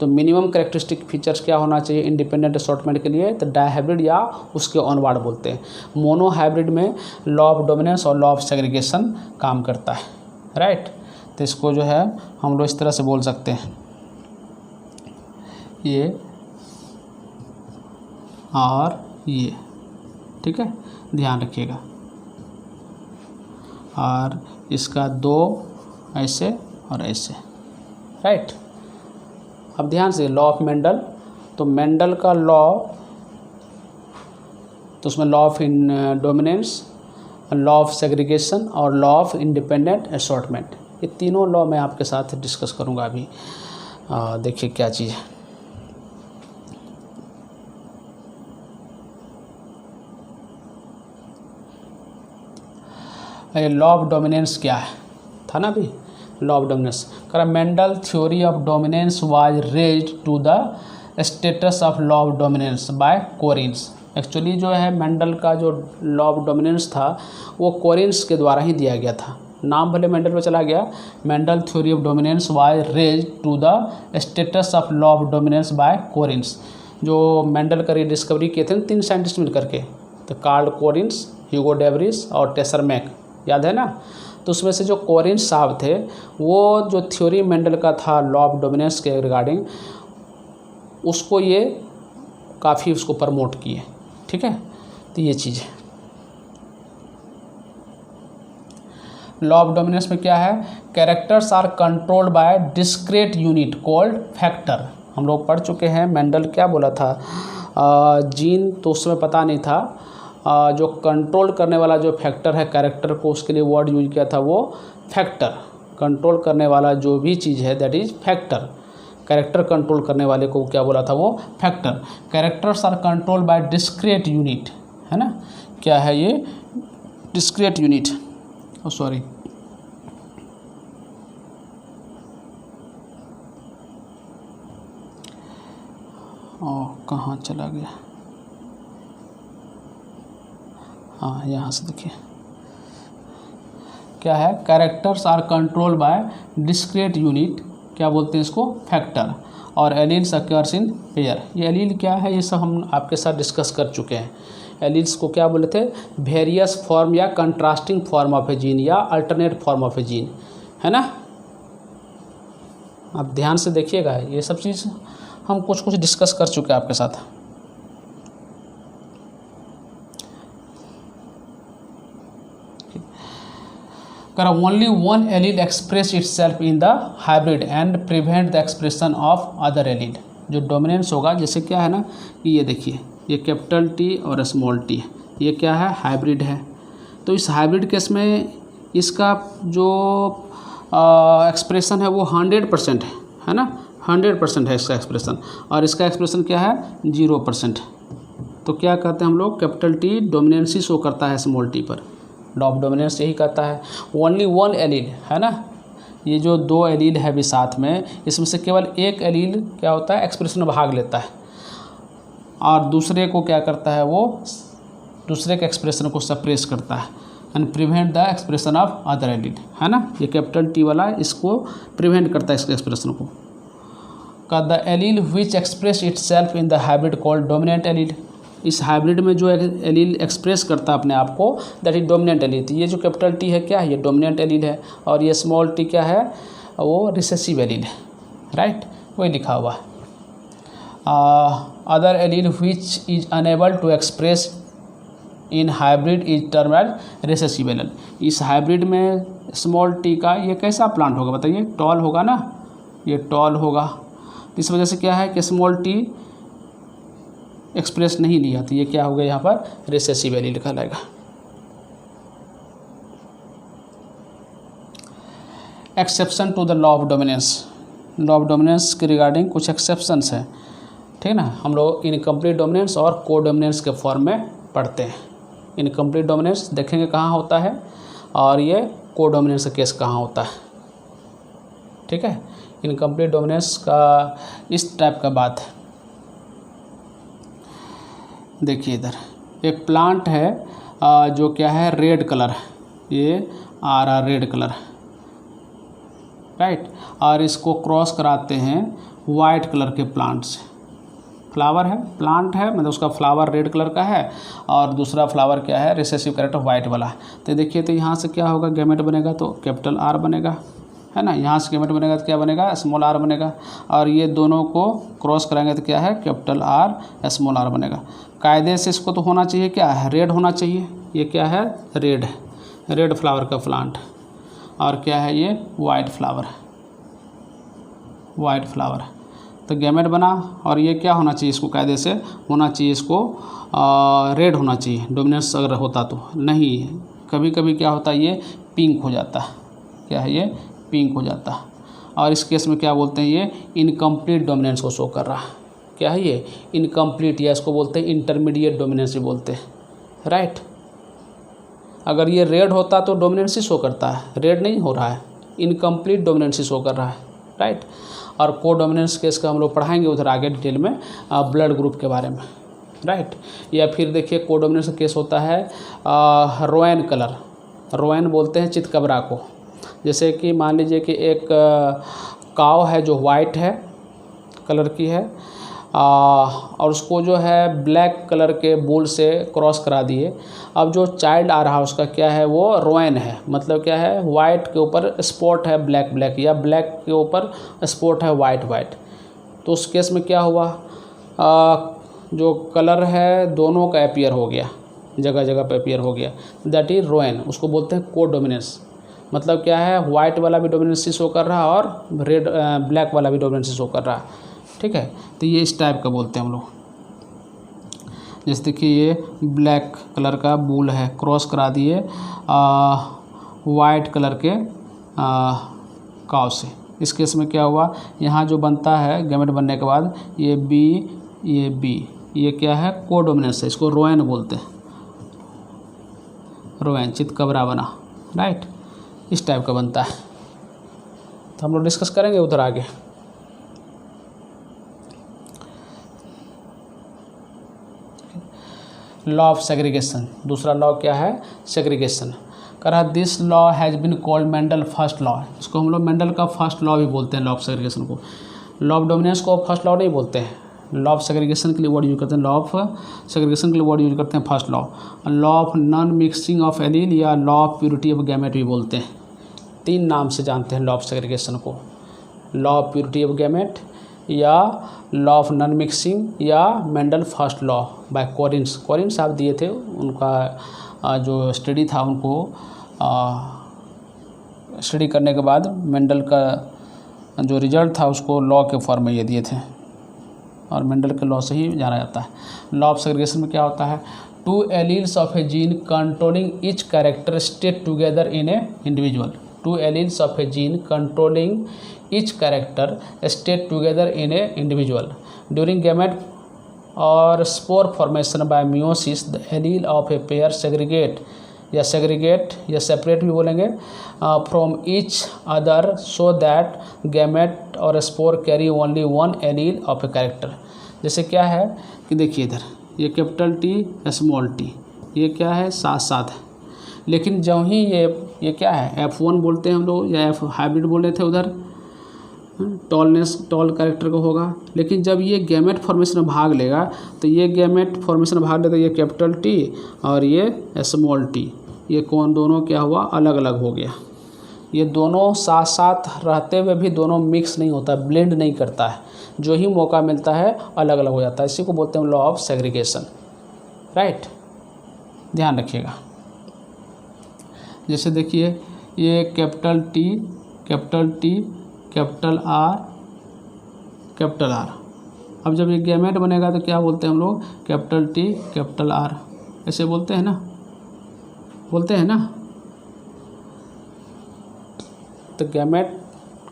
तो मिनिमम कैरेक्टरिस्टिक फीचर्स क्या होना चाहिए इंडिपेंडेंट असॉर्टमेंट के लिए, तो डायहाइब्रिड या उसके ऑनवर्ड बोलते हैं। मोनोहाइब्रिड में लॉ ऑफ डोमिनेंस और लॉ ऑफ सेग्रीगेशन काम करता है, राइट। तो इसको जो है हम लोग इस तरह से बोल सकते हैं, ये और ये, ठीक है, ध्यान रखिएगा। और इसका 2 ऐसे और ऐसे, राइट। अब ध्यान से लॉ ऑफ मेंडल, तो मेंडल का लॉ, तो उसमें law of dominance, law of segregation और लॉ ऑफ इंडिपेंडेंट असॉर्टमेंट, ये तीनों लॉ मैं आपके साथ डिस्कस करूंगा अभी। देखिए क्या चीज़ है, ये लॉ ऑफ डोमिनेंस क्या है, था ना अभी, लॉ ऑफ डोमिनेंस करा, Mendel theory of dominance was raised to the status of law of dominance by Correns. Actually जो है मेंडल का जो लॉ ऑफ डोमिनेंस था वो कोरिन्स के द्वारा ही दिया गया था, नाम भले मेंडल पे चला गया। Mendel theory of dominance was raised to the status of law of dominance by Correns. जो मेंडल का रिडिस्कवरी किए थे 3 साइंटिस्ट मिल करके, तो कार्ल कोरिन्स, ह्यूगो डेवरिस और टेसरमैक, याद है ना। तो उसमें से जो कोरिन्स साहब थे वो जो थ्योरी मेंडल का था लॉ ऑफ डोमिनेंस के रिगार्डिंग, उसको ये काफ़ी उसको प्रमोट किए, ठीक है। तो ये चीज़ है लॉ ऑफ डोमिनेंस में क्या है, characters are controlled by discrete unit called factor. हम लोग पढ़ चुके हैं, मेंडल क्या बोला था, जीन तो उसमें पता नहीं था, जो कंट्रोल करने वाला जो फैक्टर है कैरेक्टर को, उसके लिए वर्ड यूज किया था वो फैक्टर। कंट्रोल करने वाला जो भी चीज़ है that is factor, character control करने वाले को क्या बोला था वो factor. Characters are control by discrete unit, है ना, क्या है ये डिस्क्रीट यूनिट, सॉरी कहाँ चला गया, हाँ यहाँ से देखिए क्या है, characters are control by discrete unit, क्या बोलते हैं इसको, फैक्टर। और एलील्स अकर्स इन पेयर, ये एलील क्या है ये सब हम आपके साथ डिस्कस कर चुके हैं। एलील्स को क्या बोले थे, वेरियस फॉर्म या contrasting form of a gene या alternate form of a gene, है ना। आप ध्यान से देखिएगा, ये सब चीज़ हम कुछ डिस्कस कर चुके हैं आपके साथ। Only one allele express itself in the hybrid and prevent the expression of other allele. जो डोमिनेंस होगा, जैसे क्या है ना कि ये देखिए, ये कैपिटल टी और स्मॉल टी, ये क्या है, हाइब्रिड है। तो इस हाइब्रिड केस में इसका जो एक्सप्रेशन है वो 100% है ना, 100% है इसका एक्सप्रेशन, और इसका एक्सप्रेशन क्या है 0%। तो क्या कहते हैं हम लोग, कैपिटल टी डोमिनेंस ही शो करता है स्मॉल टी पर, लॉ ऑफ डोमिनेंस यही कहता है। ओनली वन एलील, है ना, ये जो 2 एलील है भी साथ में, इसमें से केवल एक एलील क्या होता है, एक्सप्रेशन में भाग लेता है, और दूसरे को क्या करता है, वो दूसरे के एक्सप्रेशन को सप्रेस करता है and prevent the expression of other allele, है ना। ये कैपिटल टी वाला इसको प्रिवेंट करता है, इसके एक्सप्रेशन को। का the allele which express itself in the hybrid called dominant allele. इस हाइब्रिड में जो एलील एक्सप्रेस करता है अपने आप को दैट इज डोमिनेंट एलील। तो ये जो कैपिटल टी है क्या है, ये डोमिनेंट एलील है, और ये स्मॉल टी क्या है, वो रिसेसिव एलील है, राइट, वही लिखा हुआ है। Other allele which is unable to express in hybrid is term as recessive allele. इस हाइब्रिड में स्मॉल टी का ये कैसा प्लांट होगा बताइए, टॉल होगा ना, ये टॉल होगा। इस वजह से क्या है कि स्मॉल टी एक्सप्रेस नहीं लिया, तो ये क्या हो गया यहाँ पर रिसेसिव एलील कहलाएगा। Exception to the law of dominance. Law of dominance के रिगार्डिंग कुछ एक्सेप्शंस हैं, ठीक है ना। हम लोग इनकम्प्लीट डोमिनेंस और को डोमिनेंस के फॉर्म में पढ़ते हैं। इनकम्प्लीट डोमिनेंस देखेंगे कहाँ होता है, और ये को डोमिनेंस का केस कहाँ होता है, ठीक है, इनकम्प्लीट डोमिनेंस का इस टाइप का बात है। देखिए इधर एक प्लांट है जो क्या है रेड कलर है, ये आ रहा रेड कलर, राइट, और इसको क्रॉस कराते हैं वाइट कलर के प्लांट से। फ्लावर है, प्लांट है, मतलब उसका फ्लावर रेड कलर का है और दूसरा फ्लावर क्या है रिसेसिव कैरेक्टर वाइट वाला है। तो देखिए तो यहाँ से क्या होगा, गैमेट बनेगा तो कैपिटल आर बनेगा, है ना, यहाँ से गैमेट बनेगा तो क्या बनेगा स्मॉल आर बनेगा, और ये दोनों को क्रॉस कराएंगे तो क्या है कैपिटल आर स्मॉल आर बनेगा। कायदे से इसको तो होना चाहिए क्या है रेड होना चाहिए, ये क्या है रेड है, रेड फ्लावर का प्लांट, और क्या है ये वाइट फ्लावर है, वाइट फ्लावर है। तो गैमेट बना और ये क्या होना चाहिए, इसको कायदे से होना चाहिए, इसको रेड होना चाहिए डोमिनेंस अगर होता तो, नहीं कभी कभी क्या होता है ये पिंक हो जाता है, क्या है ये पिंक हो जाता है, और इस केस में क्या बोलते हैं ये इनकम्प्लीट डोमिनेंस को शो कर रहा है, क्या है ये इनकम्प्लीट, या इसको बोलते हैं इंटरमीडिएट डोमिनेंस भी बोलते हैं, राइट। अगर ये रेड होता तो डोमिनेंस ही शो करता है, रेड नहीं हो रहा है, इनकम्प्लीट डोमिनेंस ही शो कर रहा है, राइट। और को डोमिनेंस केस का हम लोग पढ़ाएंगे उधर आगे डिटेल में ब्लड ग्रुप के बारे में, राइट। या फिर देखिए को डोमिनेंस का केस होता है रोएन कलर, रोएन बोलते हैं चितकबरा को। जैसे कि मान लीजिए कि एक काव है जो वाइट है कलर की है और उसको जो है ब्लैक कलर के बुल से क्रॉस करा दिए, अब जो चाइल्ड आ रहा है उसका क्या है वो रोएन है, मतलब क्या है वाइट के ऊपर स्पॉट है ब्लैक ब्लैक, या ब्लैक के ऊपर स्पॉट है वाइट वाइट। तो उस केस में क्या हुआ जो कलर है दोनों का अपीयर हो गया, जगह जगह पे अपीयर हो गया, दैट इज रोएन, उसको बोलते हैं को डोमिनेंस। मतलब क्या है वाइट वाला भी डोमिनेंस शो कर रहा है और रेड ब्लैक वाला भी डोमिनेंस शो कर रहा है, ठीक है। तो ये इस टाइप का बोलते हैं हम लोग। जैसे देखिए ये ब्लैक कलर का बुल है, क्रॉस करा दिए वाइट कलर के काव से। इस केस में क्या हुआ, यहाँ जो बनता है गैमेट बनने के बाद ये बी, ये क्या है को डोमिनेंस है, इसको रोएन बोलते हैं, रोएन चितकबरा बना, राइट, इस टाइप का बनता है। तो हम लोग डिस्कस करेंगे उधर आगे। लॉ ऑफ सेग्रीगेशन, दूसरा लॉ क्या है सेग्रीगेशन। कह रहा this law has been called Mendel first law, इसको हम लोग मेंडल का फर्स्ट लॉ भी बोलते हैं लॉ ऑफ सेग्रीगेशन को। लॉ ऑफ डोमिनेंस को फर्स्ट लॉ नहीं बोलते हैं, लॉ ऑफ सेग्रीगेशन के लिए वर्ड यूज करते हैं, लॉ ऑफ सेग्रीगेशन के लिए वर्ड यूज करते हैं first law. Law of non mixing of allele या law of purity of gamete भी बोलते हैं, तीन नाम से जानते हैं लॉ ऑफ सेग्रीगेशन को, law of purity of gamete या लॉ ऑफ नॉन मिक्सिंग या Mendel first law by Correns. Correns आप दिए थे, उनका जो स्टडी था उनको स्टडी करने के बाद मेंडल का जो रिजल्ट था उसको लॉ के फॉर्म में ये दिए थे, और मेंडल के लॉ से ही जाना जाता है। लॉ ऑफ सेग्रीगेशन में क्या होता है, two alleles of a gene controlling each character stay together in a individual, two alleles of a gene controlling each character stay together in a individual during gamete or spore formation by meiosis. The allele of a pair segregate या separate भी बोलेंगे from each other so that gamete और spore carry only one allele of a character। जैसे क्या है कि देखिए इधर ये कैपिटल टी स्मॉल टी ये क्या है साथ साथ है, लेकिन जब ही ये क्या है F1 बोलते हैं हम लोग या F हाइब्रिड बोल रहे थे उधर टॉल कैरेक्टर का होगा, लेकिन जब ये गैमेट फॉर्मेशन में भाग लेगा तो ये गैमेट फॉर्मेशन में भाग लेता है ये कैपिटल टी और ये स्मॉल टी, ये कौन दोनों क्या हुआ अलग अलग हो गया। ये दोनों साथ साथ रहते हुए भी दोनों मिक्स नहीं होता, ब्लेंड नहीं करता है, जो ही मौका मिलता है अलग अलग हो जाता है। इसी को बोलते हैं लॉ ऑफ सेग्रीगेशन, राइट, ध्यान रखिएगा। जैसे देखिए ये कैपिटल टी कैपिटल आर, अब जब ये गैमेट बनेगा तो क्या बोलते हैं हम लोग कैपिटल टी कैपिटल आर, ऐसे बोलते हैं ना तो गैमेट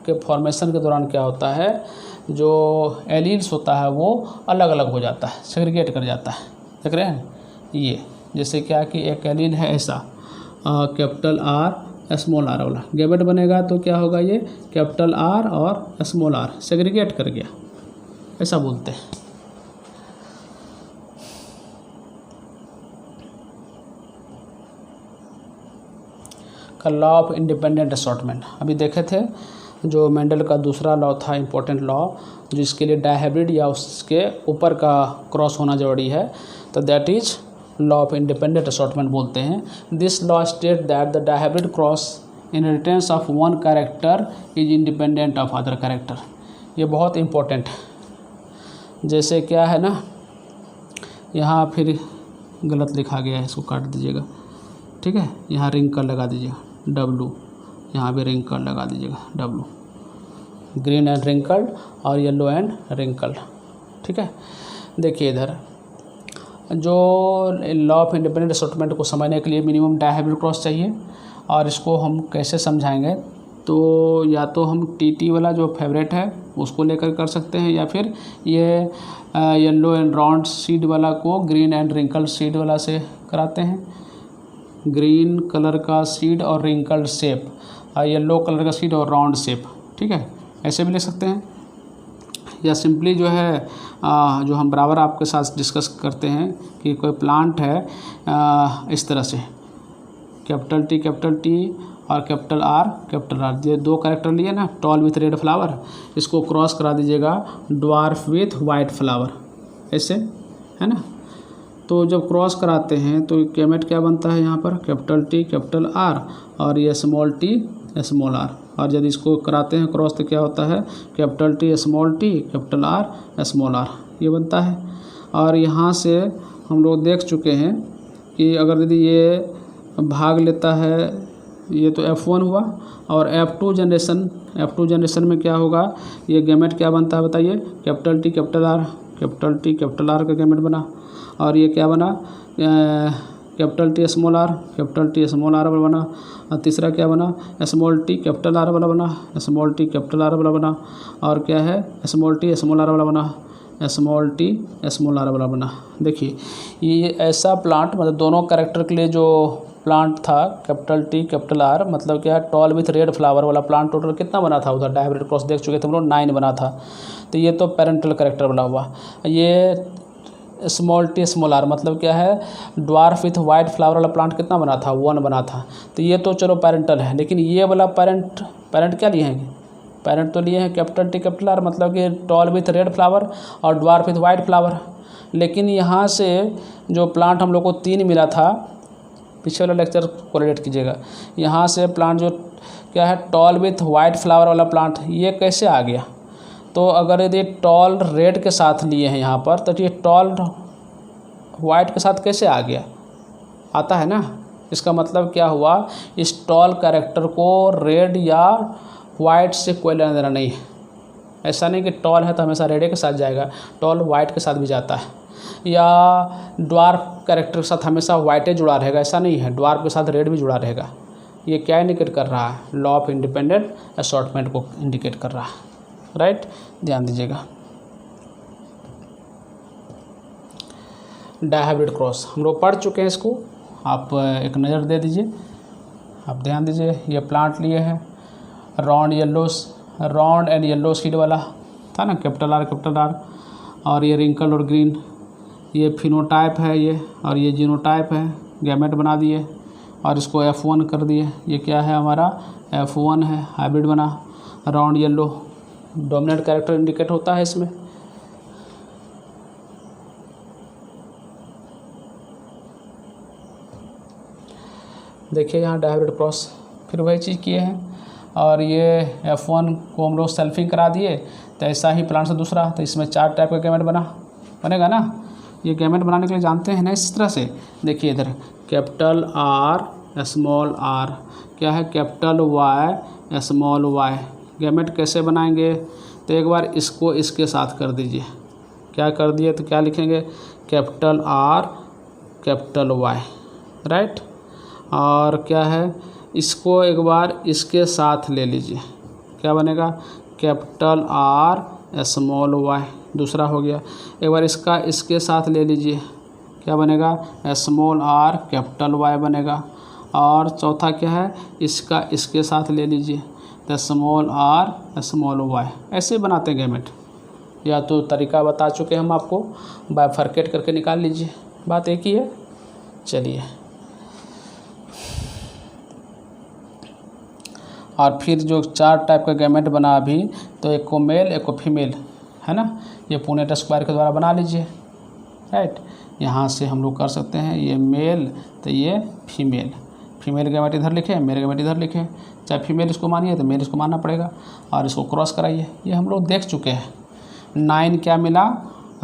के फॉर्मेशन के दौरान क्या होता है, जो एलील्स होता है वो अलग अलग हो जाता है, सेग्रीगेट कर जाता है, देख रहे हैं ये। जैसे क्या कि एक एलील है ऐसा कैपिटल आर स्मॉल आर वाला गैमेट बनेगा तो क्या होगा, ये कैपिटल आर और स्मॉल आर सेग्रीगेट कर गया, ऐसा बोलते हैं। का लॉ ऑफ इंडिपेंडेंट असॉर्टमेंट अभी देखे थे, जो मेंडल का दूसरा लॉ था इंपॉर्टेंट लॉ, जिसके लिए डायहाइब्रिड या उसके ऊपर का क्रॉस होना जरूरी है, तो that is law of independent assortment बोलते हैं। This law state that the dihybrid cross inheritance of one character is independent of other character. ये बहुत इंपॉर्टेंट है। जैसे क्या है ना, यहाँ फिर गलत लिखा गया है, इसको काट दीजिएगा, ठीक है। यहाँ रिंकल लगा दीजिएगा W, यहाँ भी रिंकल लगा दीजिएगा W, ग्रीन एंड रिंकल्ड और येलो एंड रिंकल्ड, ठीक है। देखिए इधर जो लॉ ऑफ इंडिपेंडेंट असॉर्टमेंट को समझने के लिए मिनिमम डायहाइब्रिड क्रॉस चाहिए, और इसको हम कैसे समझाएंगे, तो या तो हम TT वाला जो फेवरेट है उसको लेकर कर सकते हैं, या फिर ये येलो एंड राउंड सीड वाला को ग्रीन एंड रिंकल्ड सीड वाला से कराते हैं। ग्रीन कलर का सीड और रिंकल्ड शेप, और येलो कलर का सीड और राउंड शेप, ठीक है, ऐसे भी ले सकते हैं। या सिंपली जो है जो हम बराबर आपके साथ डिस्कस करते हैं कि कोई प्लांट है इस तरह से कैपिटल T और कैपिटल R, ये दो कैरेक्टर लिए ना, टॉल विथ रेड फ्लावर, इसको क्रॉस करा दीजिएगा ड्वार्फ विथ वाइट फ्लावर, ऐसे है ना। तो जब क्रॉस कराते हैं तो गैमेट क्या बनता है यहाँ पर, कैपिटल T कैपिटल R और ये स्मॉल t स्मॉल r, और जब इसको कराते हैं क्रॉस तो क्या होता है, capital T small t capital R small r, ये बनता है। और यहाँ से हम लोग देख चुके हैं कि अगर यदि ये भाग लेता है, ये तो F1 हुआ, और F2 जनरेशन में क्या होगा, ये गैमेट क्या बनता है बताइए, कैपिटल T कैपिटल R का गैमेट बना, और ये क्या बना, कैपिटल T स्मॉल r बना, और तीसरा क्या बना, स्मॉल t कैपिटल R वाला बना, स्मॉल t कैपिटल R वाला बना, और क्या है, स्मॉल t स्मॉल r वाला बना, स्मॉल t स्मॉल r वाला बना। देखिए ये ऐसा प्लांट, मतलब दोनों कैरेक्टर के लिए जो प्लांट था कैपिटल T कैपिटल R, मतलब क्या है, टॉल विथ रेड फ्लावर वाला प्लांट टोटल कितना बना था, उधर डायहाइब्रिड क्रॉस देख चुके थे हम लोग, 9 बना था। तो ये तो पेरेंटल कैरेक्टर वाला हुआ। ये स्मॉल t स्मॉल r मतलब क्या है, ड्वार्फ विथ वाइट फ्लावर वाला प्लांट कितना बना था, 1 बना था। तो ये तो चलो पेरेंटल है, लेकिन ये वाला पेरेंट क्या लिए हैं, पेरेंट तो लिए हैं कैपिटल T कैपिटल R, मतलब कि टॉल विथ रेड फ्लावर और ड्वार्फ विथ वाइट फ्लावर। लेकिन यहाँ से जो प्लांट हम लोग को 3 मिला था, पीछे वाला लेक्चर कोरिलेट कीजिएगा, यहाँ से प्लांट जो क्या है, टॉल विथ वाइट फ्लावर वाला प्लांट, ये कैसे आ गया। तो अगर यदि टॉल रेड के साथ लिए हैं यहाँ पर, तो ये टॉल वाइट के साथ कैसे आ गया, आता है ना। इसका मतलब क्या हुआ, इस टॉल कैरेक्टर को रेड या वाइट से कोई लेना देना नहीं है। ऐसा नहीं कि टॉल है तो हमेशा रेड के साथ जाएगा, टॉल वाइट के साथ भी जाता है, या ड्वार्फ कैरेक्टर के साथ हमेशा वाइटे जुड़ा रहेगा, ऐसा नहीं है, ड्वार्फ के साथ रेड भी जुड़ा रहेगा। ये क्या इंडिकेट कर रहा है, लॉ ऑफ इंडिपेंडेंट असॉर्टमेंट को इंडिकेट कर रहा है, राइट, ध्यान दीजिएगा। डायहाइब्रिड क्रॉस हम लोग पढ़ चुके हैं, इसको आप एक नज़र दे दीजिए, आप ध्यान दीजिए। ये प्लांट लिए हैं राउंड एंड येलो सीड वाला था ना, कैपिटल R, और ये रिंकल और ग्रीन, ये फिनोटाइप है ये, और ये जीनोटाइप है, गैमेट बना दिए और इसको F1 कर दिए। ये क्या है हमारा, F1 है, हाइब्रिड बना, round yellow dominant character indicate होता है इसमें। देखिए यहाँ डायहाइब्रिड क्रॉस फिर वही चीज़ किए हैं, और ये F1 को हम लोग सेल्फिंग करा दिए, तो ऐसा ही प्लांट से दूसरा, तो इसमें 4 टाइप का गैमेट बनेगा ना। ये गैमेट बनाने के लिए जानते हैं ना इस तरह से, देखिए इधर कैपिटल R स्मॉल r, क्या है, capital Y small y। Gamete कैसे बनाएंगे, तो एक बार इसको इसके साथ कर दीजिए, क्या कर दिए, तो क्या लिखेंगे, capital R capital Y, right. और क्या है, इसको एक बार इसके साथ ले लीजिए, क्या बनेगा, कैपिटल R स्मॉल y, दूसरा हो गया। एक बार इसका इसके साथ ले लीजिए, क्या बनेगा, स्मॉल r कैपिटल Y बनेगा। और चौथा क्या है, इसका इसके साथ ले लीजिए, the small R small Y, ऐसे बनाते हैं गैमेट। या तो तरीका बता चुके हम आपको, बाइफरकेट करके निकाल लीजिए, बात एक ही है। चलिए, और फिर जो 4 टाइप का गैमेट बना अभी, तो एक को मेल एक को फीमेल, है ना, ये पुनेट स्क्वायर के द्वारा बना लीजिए, राइट। यहाँ से हम लोग कर सकते हैं, ये मेल तो ये फीमेल, फीमेल गैमेट इधर लिखे, मेल गैमेट इधर लिखे, चाहे फीमेल इसको मानिए तो मेल इसको मानना पड़ेगा, और इसको क्रॉस कराइए। ये हम लोग देख चुके हैं। 9 क्या मिला,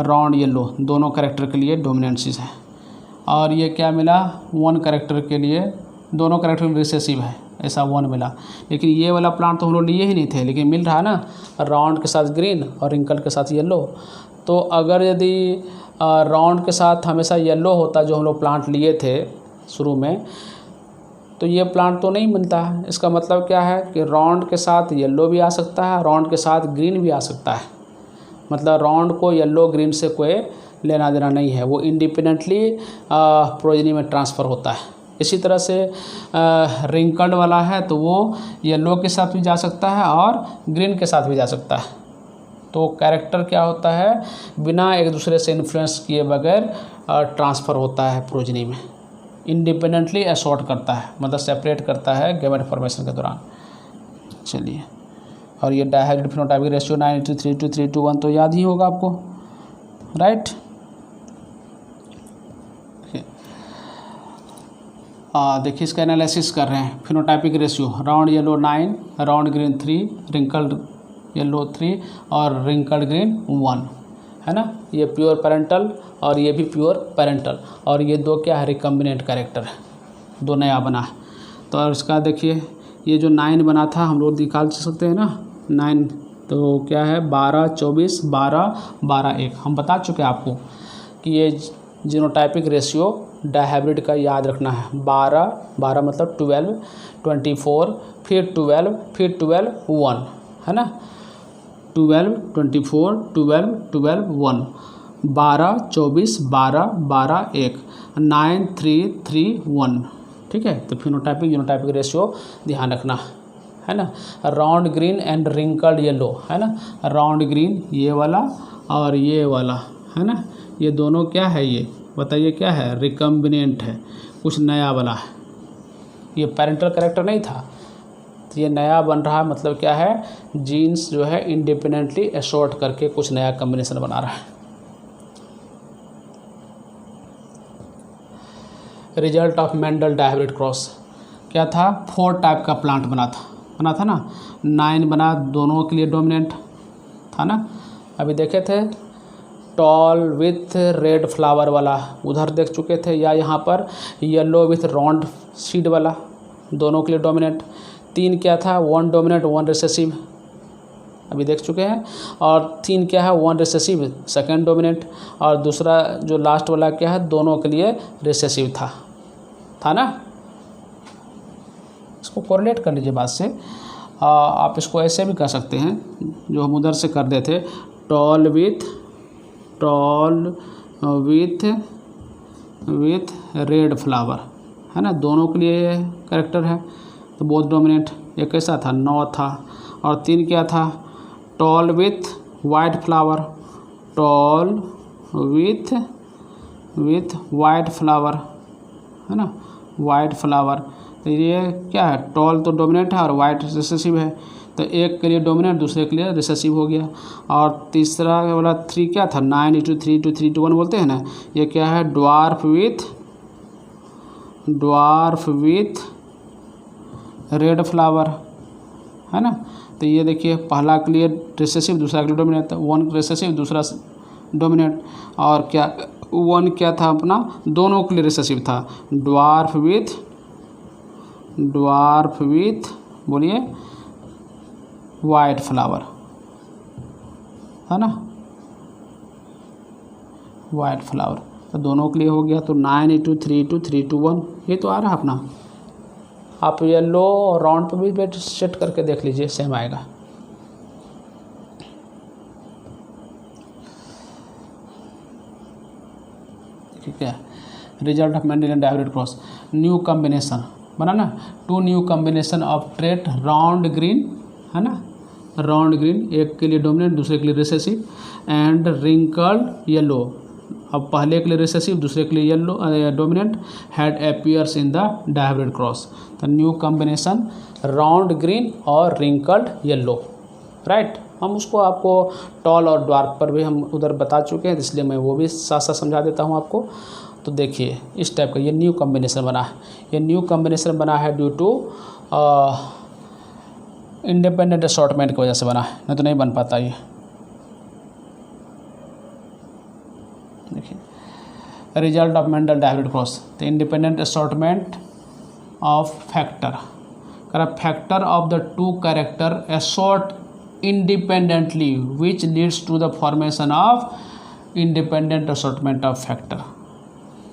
राउंड येलो, दोनों कैरेक्टर के लिए डोमिनेंसीज है। और ये क्या मिला, 1 कैरेक्टर के लिए, दोनों कैरेक्टर रिसेसिव है, ऐसा 1 मिला। लेकिन ये वाला प्लांट तो हम लोग लिए ही नहीं थे, लेकिन मिल रहा है ना, राउंड के साथ ग्रीन और रिंकल के साथ येलो। तो अगर यदि राउंड के साथ हमेशा येलो होता, जो हम लोग प्लांट लिए थे शुरू में, तो ये प्लांट तो नहीं मिलता है। इसका मतलब क्या है कि राउंड के साथ येलो भी आ सकता है, राउंड के साथ ग्रीन भी आ सकता है। मतलब राउंड को येलो ग्रीन से कोई लेना देना नहीं है, वो इंडिपेंडेंटली प्रोजेनी में ट्रांसफ़र होता है। इसी तरह से रिंकल्ड वाला है तो वो येलो के साथ भी जा सकता है और ग्रीन के साथ भी जा सकता है। तो कैरेक्टर क्या होता है, बिना एक दूसरे से इन्फ्लुएंस किए बगैर ट्रांसफ़र होता है प्रोजेनी में, इंडिपेंडेंटली असॉर्ट करता है, मतलब सेपरेट करता है गैमेट फॉर्मेशन के दौरान। चलिए, और ये डायहाइब्रिड फिनोटाइपिक रेशियो 9:3:3:1 तो याद ही होगा आपको, राइट। देखिए, इसका एनालिसिस कर रहे हैं। Phenotypic ratio, round yellow 9, round green 3, wrinkled yellow 3 और रिंकल्ड ग्रीन 1, है ना। ये प्योर पेरेंटल और ये भी प्योर पेरेंटल, और ये 2 क्या है, रिकम्बिनेंट कैरेक्टर है, 2 नया बना है। तो और इसका देखिए, ये जो 9 बना था हम लोग निकाल सकते हैं ना, 9 तो क्या है, 12, 24, 12, 12, 1। हम बता चुके हैं आपको कि ये जीनोटाइपिक रेशियो डायहाइब्रिड का याद रखना है। 12, 12 मतलब 12, 24, फिर 12, फिर 12, 1, है ना। 12, 24, 12, 12, 1, 12, 24, 12, 12, 1, 9, 3, 3, 1, ठीक है। तो फिनोटाइपिक जीनोटाइपिक रेशियो ध्यान रखना, है ना। Round green and wrinkled yellow, है ना। राउंड ग्रीन ये वाला और ये वाला, है ना, ये दोनों क्या है, ये बताइए क्या है, रिकम्बिनेंट है, कुछ नया वाला है। ये पेरेंटल कैरेक्टर नहीं था, तो ये नया बन रहा है। मतलब क्या है, जीन्स जो है इंडिपेंडेंटली असॉर्ट करके कुछ नया कॉम्बिनेशन बना रहा है। Result of Mendel dihybrid cross क्या था, 4 टाइप का प्लांट बना था ना। 9 बना, दोनों के लिए डोमिनेंट था ना, अभी देखे थे। टॉल विथ रेड फ्लावर वाला उधर देख चुके थे, या यहाँ पर येलो विथ राउंड सीड वाला, दोनों के लिए डोमिनेंट। 3 क्या था, 1 डोमिनेंट 1 रिसेसिव, अभी देख चुके हैं। और 3 क्या है, 1 रिसेसिव 2nd डोमिनेंट, और दूसरा जो लास्ट वाला क्या है, दोनों के लिए रिसेसिव था ना। इसको कोरिलेट कर लीजिए बात से। आप इसको ऐसे भी कर सकते हैं जो हम उधर से कर रहे थे, टॉल विथ रेड फ्लावर, है ना, दोनों के लिए कैरेक्टर है, तो बहुत डोमिनेंट। ये कैसा था, 9 था। और 3 क्या था, tall with white flower, tall with white flower, है ना, वाइट फ्लावर। तो ये क्या है, टॉल तो डोमिनेंट है और वाइट रिसेसिव है, तो एक के लिए डोमिनेंट दूसरे के लिए रिसेसिव हो गया। और तीसरा वाला 3 क्या था, 9:3:3:1 बोलते हैं ना, ये क्या है, ड्वार्फ विथ रेड फ्लावर, है ना। तो ये देखिए, पहला के लिए रिसेसिव दूसरा के लिए डोमिनेंट, 1 रिसेसिव दूसरा डोमिनेंट। और क्या 1 क्या था अपना, दोनों के लिए रिसेसिव था, ड्वार्फ विथ बोलिए वाइट फ्लावर, है ना, वाइट फ्लावर। तो दोनों के लिए हो गया। तो 9:3:3:1 ये तो आ रहा अपना। आप येलो और राउंड पर भी वेट सेट करके देख लीजिए, सेम आएगा। ठीक है। Result of Mendel and dihybrid cross, new combination, बना ना, 2 new combination of trait round green, है ना, राउंड ग्रीन, एक के लिए डोमिनेंट दूसरे के लिए रिसेसिव, एंड रिंकल्ड येलो, अब पहले के लिए रिसेसिव दूसरे के लिए yellow dominant, had appears in the dihybrid cross. The new combination round green और रिंकल्ड येलो, राइट। हम उसको आपको टॉल और ड्वार्फ पर भी हम उधर बता चुके हैं, इसलिए मैं वो भी साथ साथ समझा देता हूँ आपको। तो देखिए इस टाइप का ये न्यू कॉम्बिनेशन बना है, ये न्यू कॉम्बिनेशन बना है ड्यू टू इंडिपेंडेंट असॉर्टमेंट की वजह से बना है, नहीं तो नहीं बन पाता ये। देखिए result of Mendel dihybrid cross, the independent assortment of factor, factor of the two character assort independently which leads to the formation of independent assortment of factor,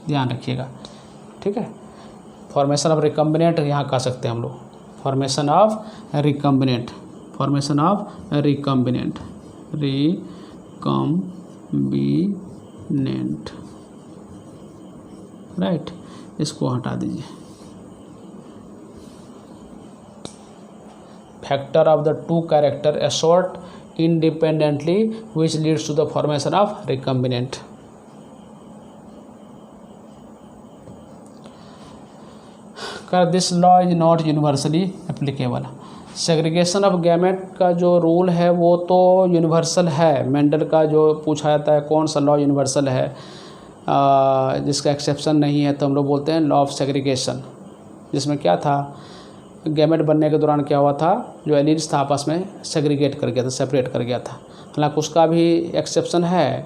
ध्यान रखिएगा, ठीक है। फॉर्मेशन ऑफ रिकम्बिनेंट यहाँ कह सकते हैं हम लोग, formation of recombinant, formation of recombinant, recombinant, right, इसको हटा दीजिए। Factor of the two character assort independently which leads to the formation of recombinant. This law is not universally applicable. Segregation of gamete का जो रूल है वो तो यूनिवर्सल है, मेंडल का जो पूछा जाता है कौन सा लॉ यूनिवर्सल है जिसका एक्सेप्शन नहीं है, तो हम लोग बोलते हैं लॉ ऑफ सेग्रीगेशन, जिसमें क्या था, गैमेट बनने के दौरान क्या हुआ था, जो एलील्स था आपस में सेग्रीगेट कर गया था, सेपरेट कर गया था। हालांकि उसका भी एक्सेप्शन है,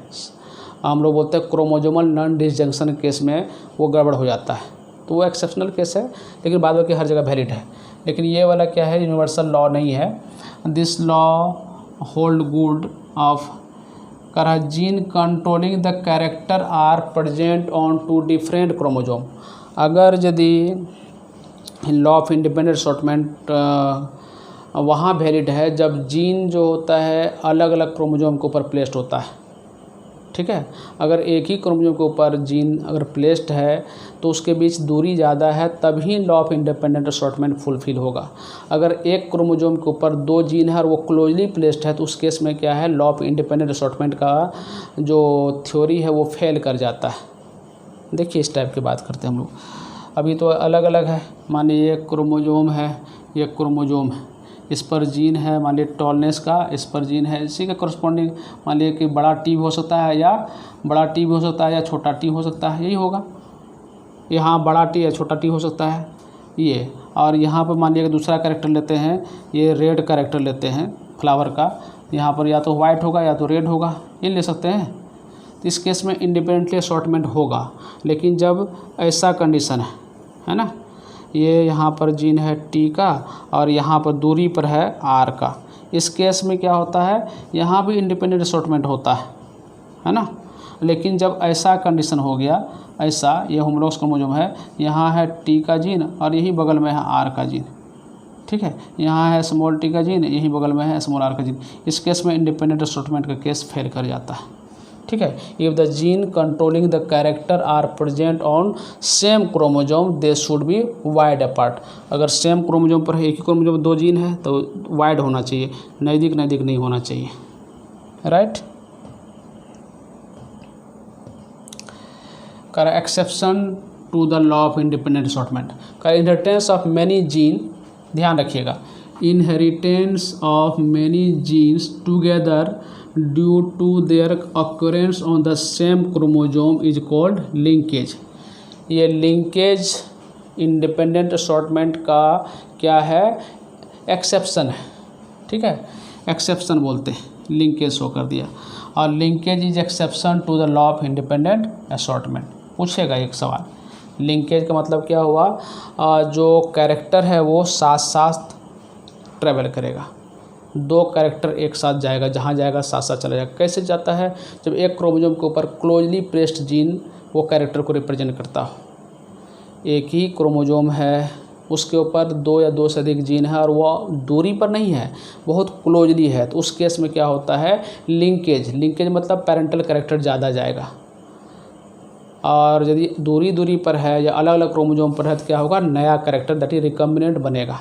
हम लोग बोलते हैं क्रोमोजोमल नॉन डिसजंक्शन केस में वो गड़बड़ हो जाता है, तो वो एक्सेप्शनल केस है, लेकिन बाद में हर जगह वैलिड है। लेकिन ये वाला क्या है, यूनिवर्सल लॉ नहीं है। This law hold good of gene controlling the character are present on 2 different chromosome. अगर यदि लॉ ऑफ इंडिपेंडेंट असॉर्टमेंट वहाँ वैलिड है जब जीन जो होता है अलग अलग क्रोमोजोम के ऊपर प्लेस्ड होता है, ठीक है। अगर एक ही क्रोमोजोम के ऊपर जीन अगर प्लेस्ड है तो उसके बीच दूरी ज़्यादा है, तभी law of independent assortment fulfil होगा। अगर एक क्रोमोजोम के ऊपर 2 जीन है और वो क्लोजली प्लेस्ड है तो उस केस में क्या है, लॉ ऑफ इंडिपेंडेंट असॉर्टमेंट का जो थ्योरी है वो फेल कर जाता है। देखिए इस टाइप की बात करते हैं हम लोग। अभी तो अलग अलग है, मान लीजिए एक क्रोमोजोम है, ये क्रोमोजोम है, इस पर जीन है मान लीजिए टॉलनेस का, इस पर जीन है इसी का करस्पॉन्डिंग, मान लीजिए कि बड़ा टी हो सकता है या बड़ा टी हो सकता है या छोटा टी हो सकता है, यही होगा। यहाँ बड़ा टी या छोटा टी हो सकता है ये, और यहाँ पर मान लीजिए कि दूसरा कैरेक्टर लेते हैं, ये रेड कैरेक्टर लेते हैं फ्लावर का, यहाँ पर या तो वाइट होगा या तो रेड होगा, ये ले सकते हैं। तो इस केस में इंडिपेंडेंटली असॉर्टमेंट होगा, लेकिन जब ऐसा कंडीशन है ना, ये यहाँ पर जीन है टी का और यहाँ पर दूरी पर है आर का, इस केस में क्या होता है, यहाँ भी इंडिपेंडेंट असॉर्टमेंट होता है ना। लेकिन जब ऐसा कंडीशन हो गया, ऐसा ये होमोलॉगस क्रोमोसोम है, यहाँ है टी का जीन और यही बगल में है आर का जीन, ठीक है, यहाँ है स्मॉल टी का जीन, यही बगल में है स्मॉल आर का जीन, इस केस में इंडिपेंडेंट असॉर्टमेंट का केस फेल कर जाता है, ठीक है। If the gene controlling the character are present on same chromosome they should be wide apart. अगर सेम क्रोमोजोम पर है, एक ही क्रोमोजोम में 2 जीन है तो वाइड होना चाहिए, नज़दीक नज़दीक नहीं होना चाहिए, राइट। का exception to the law of independent assortment, का इनहेरिटेंस ऑफ मैनी जीन, ध्यान रखिएगा, inheritance of many genes together due to their occurrence on the same chromosome is called linkage. ये लिंकेज इंडिपेंडेंट असॉर्टमेंट का क्या है, एक्सेप्शन है, ठीक है, एक्सेप्शन बोलते हैं, लिंकेज शो कर दिया। और linkage is exception to the law of independent assortment. पूछेगा एक सवाल, लिंकेज का मतलब क्या हुआ, जो कैरेक्टर है वो साथ साथ ट्रेवल करेगा, 2 कैरेक्टर एक साथ जाएगा, जहाँ जाएगा साथ साथ चला जाएगा। कैसे जाता है, जब एक क्रोमोसोम के ऊपर क्लोजली प्लेस्ड जीन वो कैरेक्टर को रिप्रेजेंट करता हो। एक ही क्रोमोसोम है, उसके ऊपर 2 या 2 से अधिक जीन है और वो दूरी पर नहीं है, बहुत क्लोजली है, तो उस केस में क्या होता है, लिंकेज। लिंकेज मतलब पेरेंटल कैरेक्टर ज़्यादा जाएगा, और यदि दूरी दूरी पर है या अलग अलग क्रोमोसोम पर है तो क्या होगा, नया कैरेक्टर दैट इज रिकम्बिनेंट बनेगा।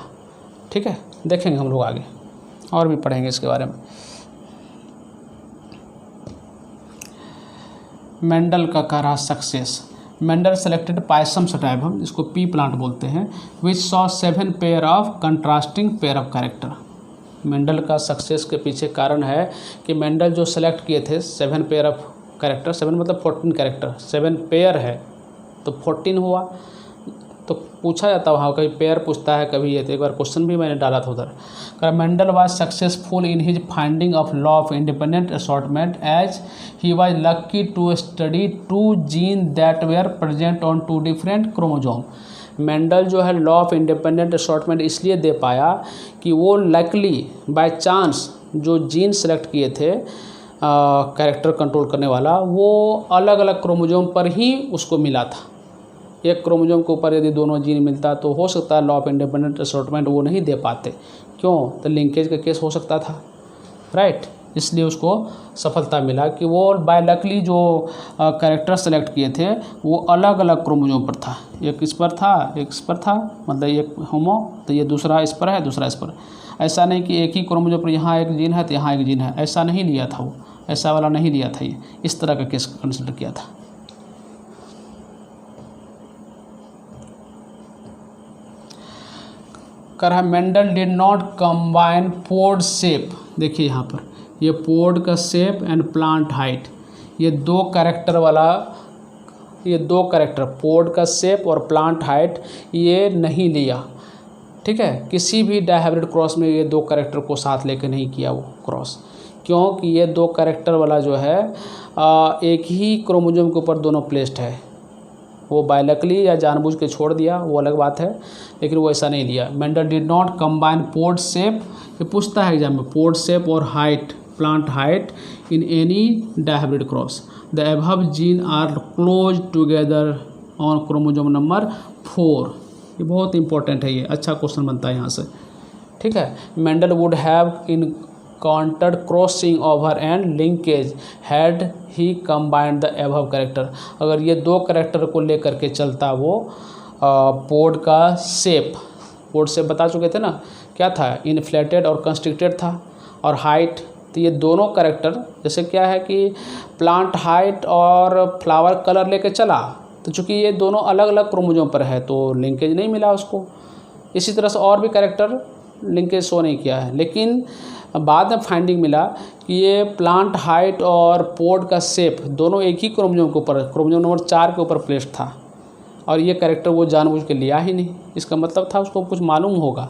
ठीक है, देखेंगे हम लोग आगे और भी पढ़ेंगे इसके बारे में। मेंडल का कह रहा success. Mendel selected Pisum sativum, हम इसको पी प्लांट बोलते हैं, which saw 7 pair of contrasting pair of character. Mendel का सक्सेस के पीछे कारण है कि मेंडल जो सेलेक्ट किए थे 7 पेयर ऑफ कैरेक्टर, 7 मतलब 14 कैरेक्टर, 7 पेयर है तो 14 हुआ। तो पूछा जाता वहाँ, कभी पेयर पूछता है कभी ये, तो एक बार क्वेश्चन भी मैंने डाला था उधर। Mendel was successful in his finding of law of independent assortment as he was lucky to study 2 gene that were present on 2 different chromosome. Mendel जो है लॉ ऑफ इंडिपेंडेंट असॉर्टमेंट इसलिए दे पाया कि वो लकली बाय चांस जो जीन सेलेक्ट किए थे कैरेक्टर कंट्रोल करने वाला, वो अलग अलग क्रोमोसोम पर ही उसको मिला था। एक क्रोमोसोम के ऊपर यदि दोनों जीन मिलता तो हो सकता है लॉ ऑफ इंडिपेंडेंट असॉर्टमेंट वो नहीं दे पाते। क्यों? तो लिंकेज का केस हो सकता था, राइट। इसलिए उसको सफलता मिला कि वो बाय लकली जो कैरेक्टर सेलेक्ट किए थे वो अलग अलग क्रोमोसोम पर था। एक इस पर था, एक इस पर था, मतलब एक होमो तो ये दूसरा इस पर है, दूसरा इस पर। ऐसा नहीं कि एक ही क्रोमोसोम पर यहाँ एक जीन है तो यहाँ एक जीन है, ऐसा नहीं लिया था वो, ऐसा वाला नहीं लिया था। ये इस तरह का केस कंसिडर किया था। कर Mendel did not combine pod shape. देखिए यहाँ पर ये पोड का शेप एंड प्लांट हाइट, ये 2 कैरेक्टर वाला, ये 2 कैरेक्टर पोड का शेप और प्लांट हाइट ये नहीं लिया। ठीक है, किसी भी डायहाइब्रिड क्रॉस में ये 2 कैरेक्टर को साथ लेकर नहीं किया वो क्रॉस, क्योंकि ये 2 कैरेक्टर वाला जो है एक ही क्रोमोसोम के ऊपर दोनों प्लेस्ड है। वो बायलकली या जानबूझ के छोड़ दिया वो अलग बात है, लेकिन वो ऐसा नहीं लिया। Mendel did not combine pod shape, ये पूछता है एग्जाम में, पोड शेप और height, plant height in any dihybrid cross. The above gene are close together on chromosome number 4। ये बहुत इंपॉर्टेंट है, ये अच्छा क्वेश्चन बनता है यहाँ से। ठीक है, Mendel would have in countered crossing over and linkage had he combined the above character. अगर ये 2 कैरेक्टर को लेकर के चलता वो पोड का शेप, पोड शेप बता चुके थे ना क्या था, इन्फ्लेटेड और कंस्ट्रिक्टेड था, और हाइट, तो ये दोनों कैरेक्टर जैसे क्या है कि प्लांट हाइट और फ्लावर कलर लेके चला, तो चूँकि ये दोनों अलग अलग क्रोमोसोम पर है तो लिंकेज नहीं मिला उसको। इसी तरह से और भी कैरेक्टर लिंकेज शो नहीं किया है, लेकिन बाद में फाइंडिंग मिला कि ये प्लांट हाइट और पोड का शेप दोनों एक ही क्रोमोसोम के ऊपर, क्रोमोसोम नंबर 4 के ऊपर प्लेस्ड था, और ये कैरेक्टर वो जानबूझ के लिया ही नहीं। इसका मतलब था उसको कुछ मालूम होगा,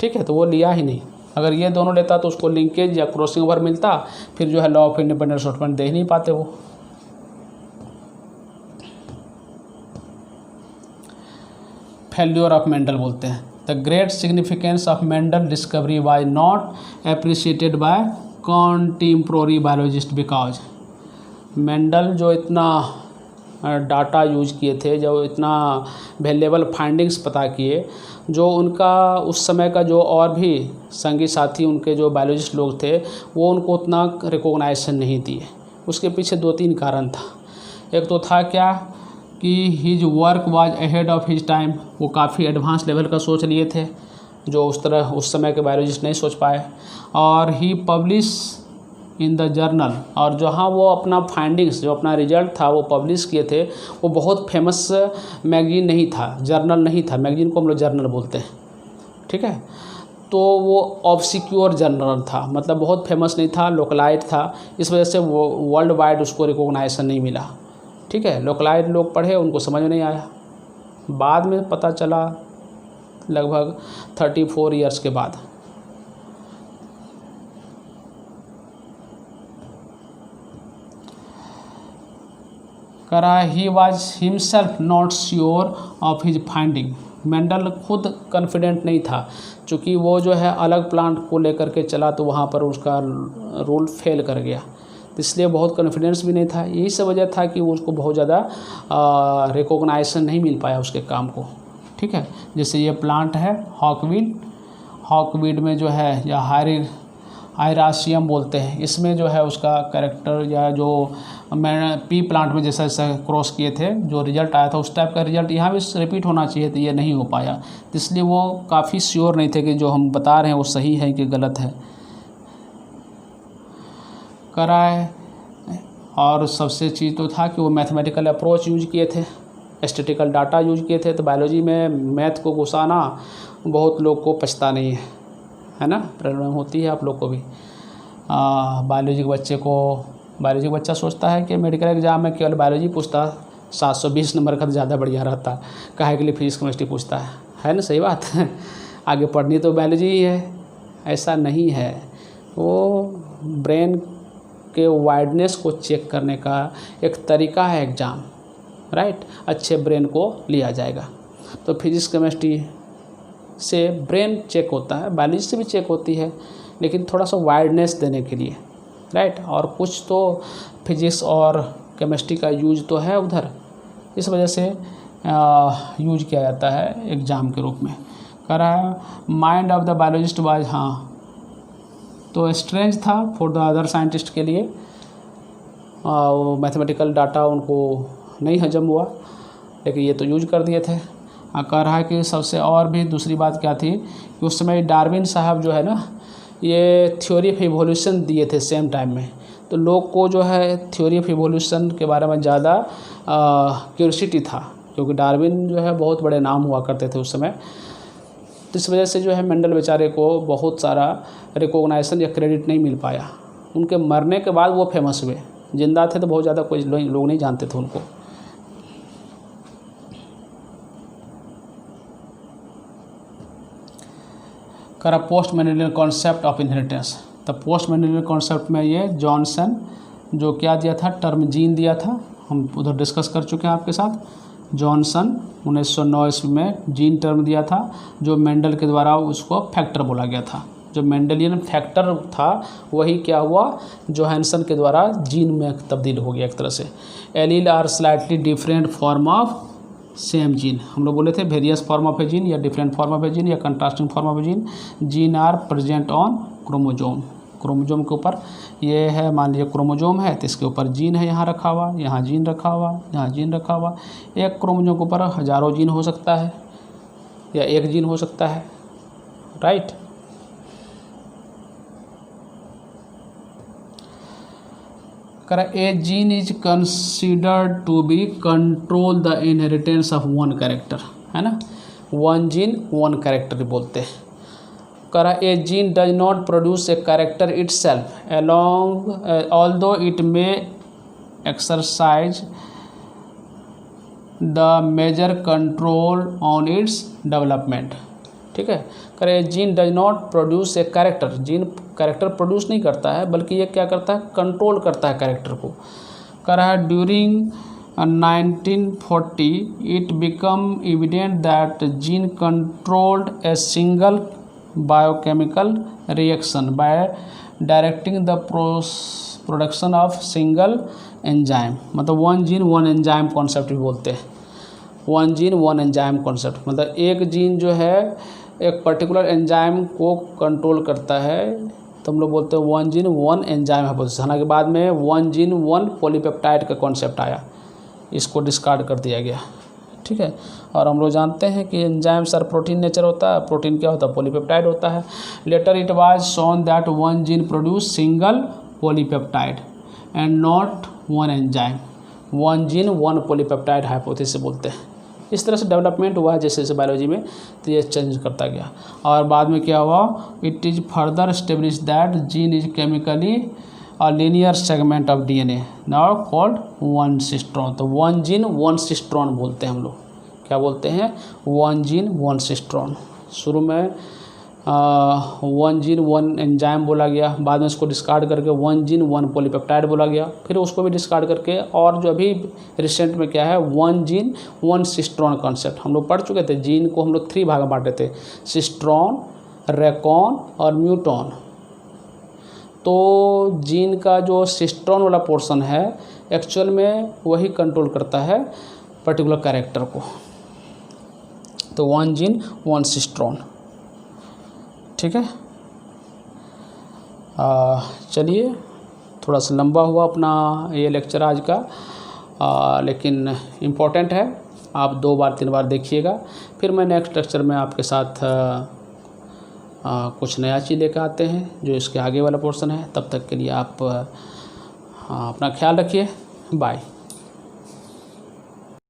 ठीक है, तो वो लिया ही नहीं। अगर ये दोनों लेता तो उसको लिंकेज या क्रॉसिंग ओवर मिलता, फिर जो है लॉ ऑफ इंडिपेंडेंट असॉर्टमेंट दे ही नहीं पाते वो। फेल्योर ऑफ मेंडल बोलते हैं। The great significance of Mendel discovery was not appreciated by contemporary biologist because Mendel जो इतना डाटा यूज किए थे, जो इतना वैल्यूएबल फाइंडिंग्स पता किए, जो उनका उस समय का जो और भी संगी साथी उनके जो बायोलॉजिस्ट लोग थे वो उनको उतना रिकॉग्नाइजेशन नहीं दिए। उसके पीछे 2-3 कारण था। एक तो था क्या कि his work was ahead of his time, वो काफ़ी एडवांस लेवल का सोच लिए थे जो उस तरह उस समय के बायोलॉजिस्ट नहीं सोच पाए। और ही पब्लिश इन द जर्नल, और जहाँ वो अपना फाइंडिंग्स जो अपना रिजल्ट था वो पब्लिश किए थे वो बहुत फेमस मैगजीन नहीं था, जर्नल नहीं था, मैगजीन को हम लोग जर्नल बोलते हैं, ठीक है। तो वो ऑब्सक्योर जर्नल था, मतलब बहुत फेमस नहीं था, लोकलाइट था, इस वजह से वो वर्ल्ड वाइड उसको रिकॉग्नाइजेशन नहीं मिला, ठीक है। लोकलाइट लोग पढ़े, उनको समझ में नहीं आया, बाद में पता चला लगभग 34 ईयर्स के बाद। करा he was himself not sure of his finding, Mendel खुद कॉन्फिडेंट नहीं था, चूँकि वो जो है अलग प्लांट को लेकर के चला तो वहाँ पर उसका रूल फेल कर गया, इसलिए बहुत कॉन्फिडेंस भी नहीं था। यही सब वजह था कि उसको बहुत ज़्यादा रिकॉग्नाइजेशन नहीं मिल पाया उसके काम को, ठीक है। जैसे ये प्लांट है हॉकवीड, हॉकवीड में जो है या आयरासियम बोलते हैं। इसमें जो है उसका कैरेक्टर या जो मैं पी प्लांट में जैसा जैसा क्रॉस किए थे जो रिजल्ट आया था उस टाइप का रिजल्ट यहाँ भी रिपीट होना चाहिए, तो ये नहीं हो पाया। तो इसलिए वो काफ़ी श्योर नहीं थे कि जो हम बता रहे हैं वो सही है कि गलत है। करा है। और सबसे चीज़ तो था कि वो मैथमेटिकल अप्रोच यूज किए थे, स्टैटिस्टिकल डाटा यूज किए थे। तो बायोलॉजी में मैथ को घुसाना बहुत लोग को पछता नहीं है ना, प्रॉब्लम होती है आप लोग को भी। बायोलॉजी के बच्चे को, बायोलॉजी का बच्चा सोचता है कि मेडिकल एग्जाम में केवल बायोलॉजी पूछता 720 नंबर का तो ज़्यादा बढ़िया रहता, काहे के लिए फिजिक्स केमिस्ट्री पूछता है ना, सही बात है। आगे पढ़नी तो बायोलॉजी ही है, ऐसा नहीं है। वो ब्रेन के वाइडनेस को चेक करने का एक तरीका है एग्ज़ाम, राइट। अच्छे ब्रेन को लिया जाएगा। तो फिजिक्स केमिस्ट्री से ब्रेन चेक होता है, बायोलॉजी से भी चेक होती है, लेकिन थोड़ा सा वाइडनेस देने के लिए, राइट। और कुछ तो फिजिक्स और केमिस्ट्री का यूज तो है उधर, इस वजह से यूज किया जाता है एग्ज़ाम के रूप में। कह रहा है mind of the biologist was, हाँ तो स्ट्रेंज था फॉर द अदर साइंटिस्ट के लिए। वो मैथमेटिकल डाटा उनको नहीं हजम हुआ, लेकिन ये तो यूज कर दिए थे। कह रहा है कि सबसे और भी दूसरी बात क्या थी कि उस समय डार्विन साहब जो है ना, ये थ्योरी ऑफ इवोल्यूशन दिए थे सेम टाइम में। तो लोग को जो है थ्योरी ऑफ इवोल्यूशन के बारे में ज़्यादा क्यूरियोसिटी था, क्योंकि डार्विन जो है बहुत बड़े नाम हुआ करते थे उस समय। तो इस वजह से जो है मेंडल बेचारे को बहुत सारा रिकॉग्नाइजेशन या क्रेडिट नहीं मिल पाया। उनके मरने के बाद वो फेमस हुए, जिंदा थे तो बहुत ज़्यादा कोई लोग नहीं जानते थे उनको। करा post Mendelian concept of inheritance. तो पोस्ट मेंडेलियन कॉन्सेप्ट में ये जॉनसन जो क्या दिया था, टर्म जीन दिया था, हम उधर डिस्कस कर चुके हैं आपके साथ। जॉनसन 1909 ईस्वी में जीन टर्म दिया था, जो मेंडल के द्वारा उसको फैक्टर बोला गया था। जो मेंडेलियन फैक्टर था वही क्या हुआ, जोहानसन के द्वारा जीन में तब्दील हो गया एक तरह से। Allele are slightly different form of same gene, हम लोग बोले थे various form of a gene या different form of a gene या contrasting form of a gene. Gene are present on chromosome, chromosome के ऊपर ये है, मान लीजिए क्रोमोजोम है तो इसके ऊपर जीन है, यहाँ रखा हुआ, यहाँ जीन रखा हुआ, यहाँ जीन रखा हुआ। एक क्रोमोजोम के ऊपर हज़ारों जीन हो सकता है या एक जीन हो सकता है, राइट। करा a gene is considered to be control the inheritance of one character, है ना, वन जीन वन कैरेक्टर बोलते हैं। करा a gene does not produce a character itself along although it may exercise the major control on its development, ठीक है। करे gene does not produce a character, gene character produce नहीं करता है, बल्कि ये क्या करता है, कंट्रोल करता है कैरेक्टर को। कह रहा है during 1940 it become evident that gene controlled a single biochemical reaction by directing the production of single enzyme, मतलब one gene one enzyme concept भी बोलते हैं। One gene one enzyme concept मतलब एक जीन जो है एक पर्टिकुलर एंजाइम को कंट्रोल करता है, तो हम लोग बोलते हैं one gene one enzyme hypothesis. हालांकि बाद में वन जीन वन पॉलीपेप्टाइड का कॉन्सेप्ट आया, इसको डिस्कार्ड कर दिया गया, ठीक है। और हम लोग जानते हैं कि एंजाइम सर प्रोटीन नेचर होता है, प्रोटीन क्या होता है, पॉलीपेप्टाइड होता है। Later it was shown that one gene produce single polypeptide and not one enzyme, one gene one polypeptide hypothesis बोलते हैं। इस तरह से डेवलपमेंट हुआ है जैसे जैसे बायोलॉजी में, तो ये चेंज करता गया। और बाद में क्या हुआ, it is further establish that gene is chemically a linear segment of DNA now called one cistron. तो वन जीन वन सिस्ट्रॉन बोलते हैं हम लोग, क्या बोलते हैं, वन जीन वन सिस्ट्रॉन। शुरू में वन जीन वन एंजाइम बोला गया, बाद में इसको डिस्कार्ड करके वन जीन वन पॉलीपेप्टाइड बोला गया, फिर उसको भी डिस्कार्ड करके और जो अभी रिसेंट में क्या है, one gene one cistron concept. हम लोग पढ़ चुके थे, जीन को हम लोग 3 भाग में बांटे थे, सिस्ट्रॉन, रेकॉन और म्यूटॉन। तो जीन का जो सिस्ट्रॉन वाला पोर्शन है एक्चुअल में वही कंट्रोल करता है पर्टिकुलर कैरेक्टर को। तो वन जीन वन सिस्ट्रॉन, ठीक है। चलिए, थोड़ा सा लंबा हुआ अपना ये लेक्चर आज का, लेकिन इम्पोर्टेंट है। आप 2 बार 3 बार देखिएगा, फिर मैं नेक्स्ट लेक्चर में आपके साथ कुछ नया चीज़ लेकर आते हैं जो इसके आगे वाला पोर्शन है। तब तक के लिए आप अपना ख्याल रखिए। बाय।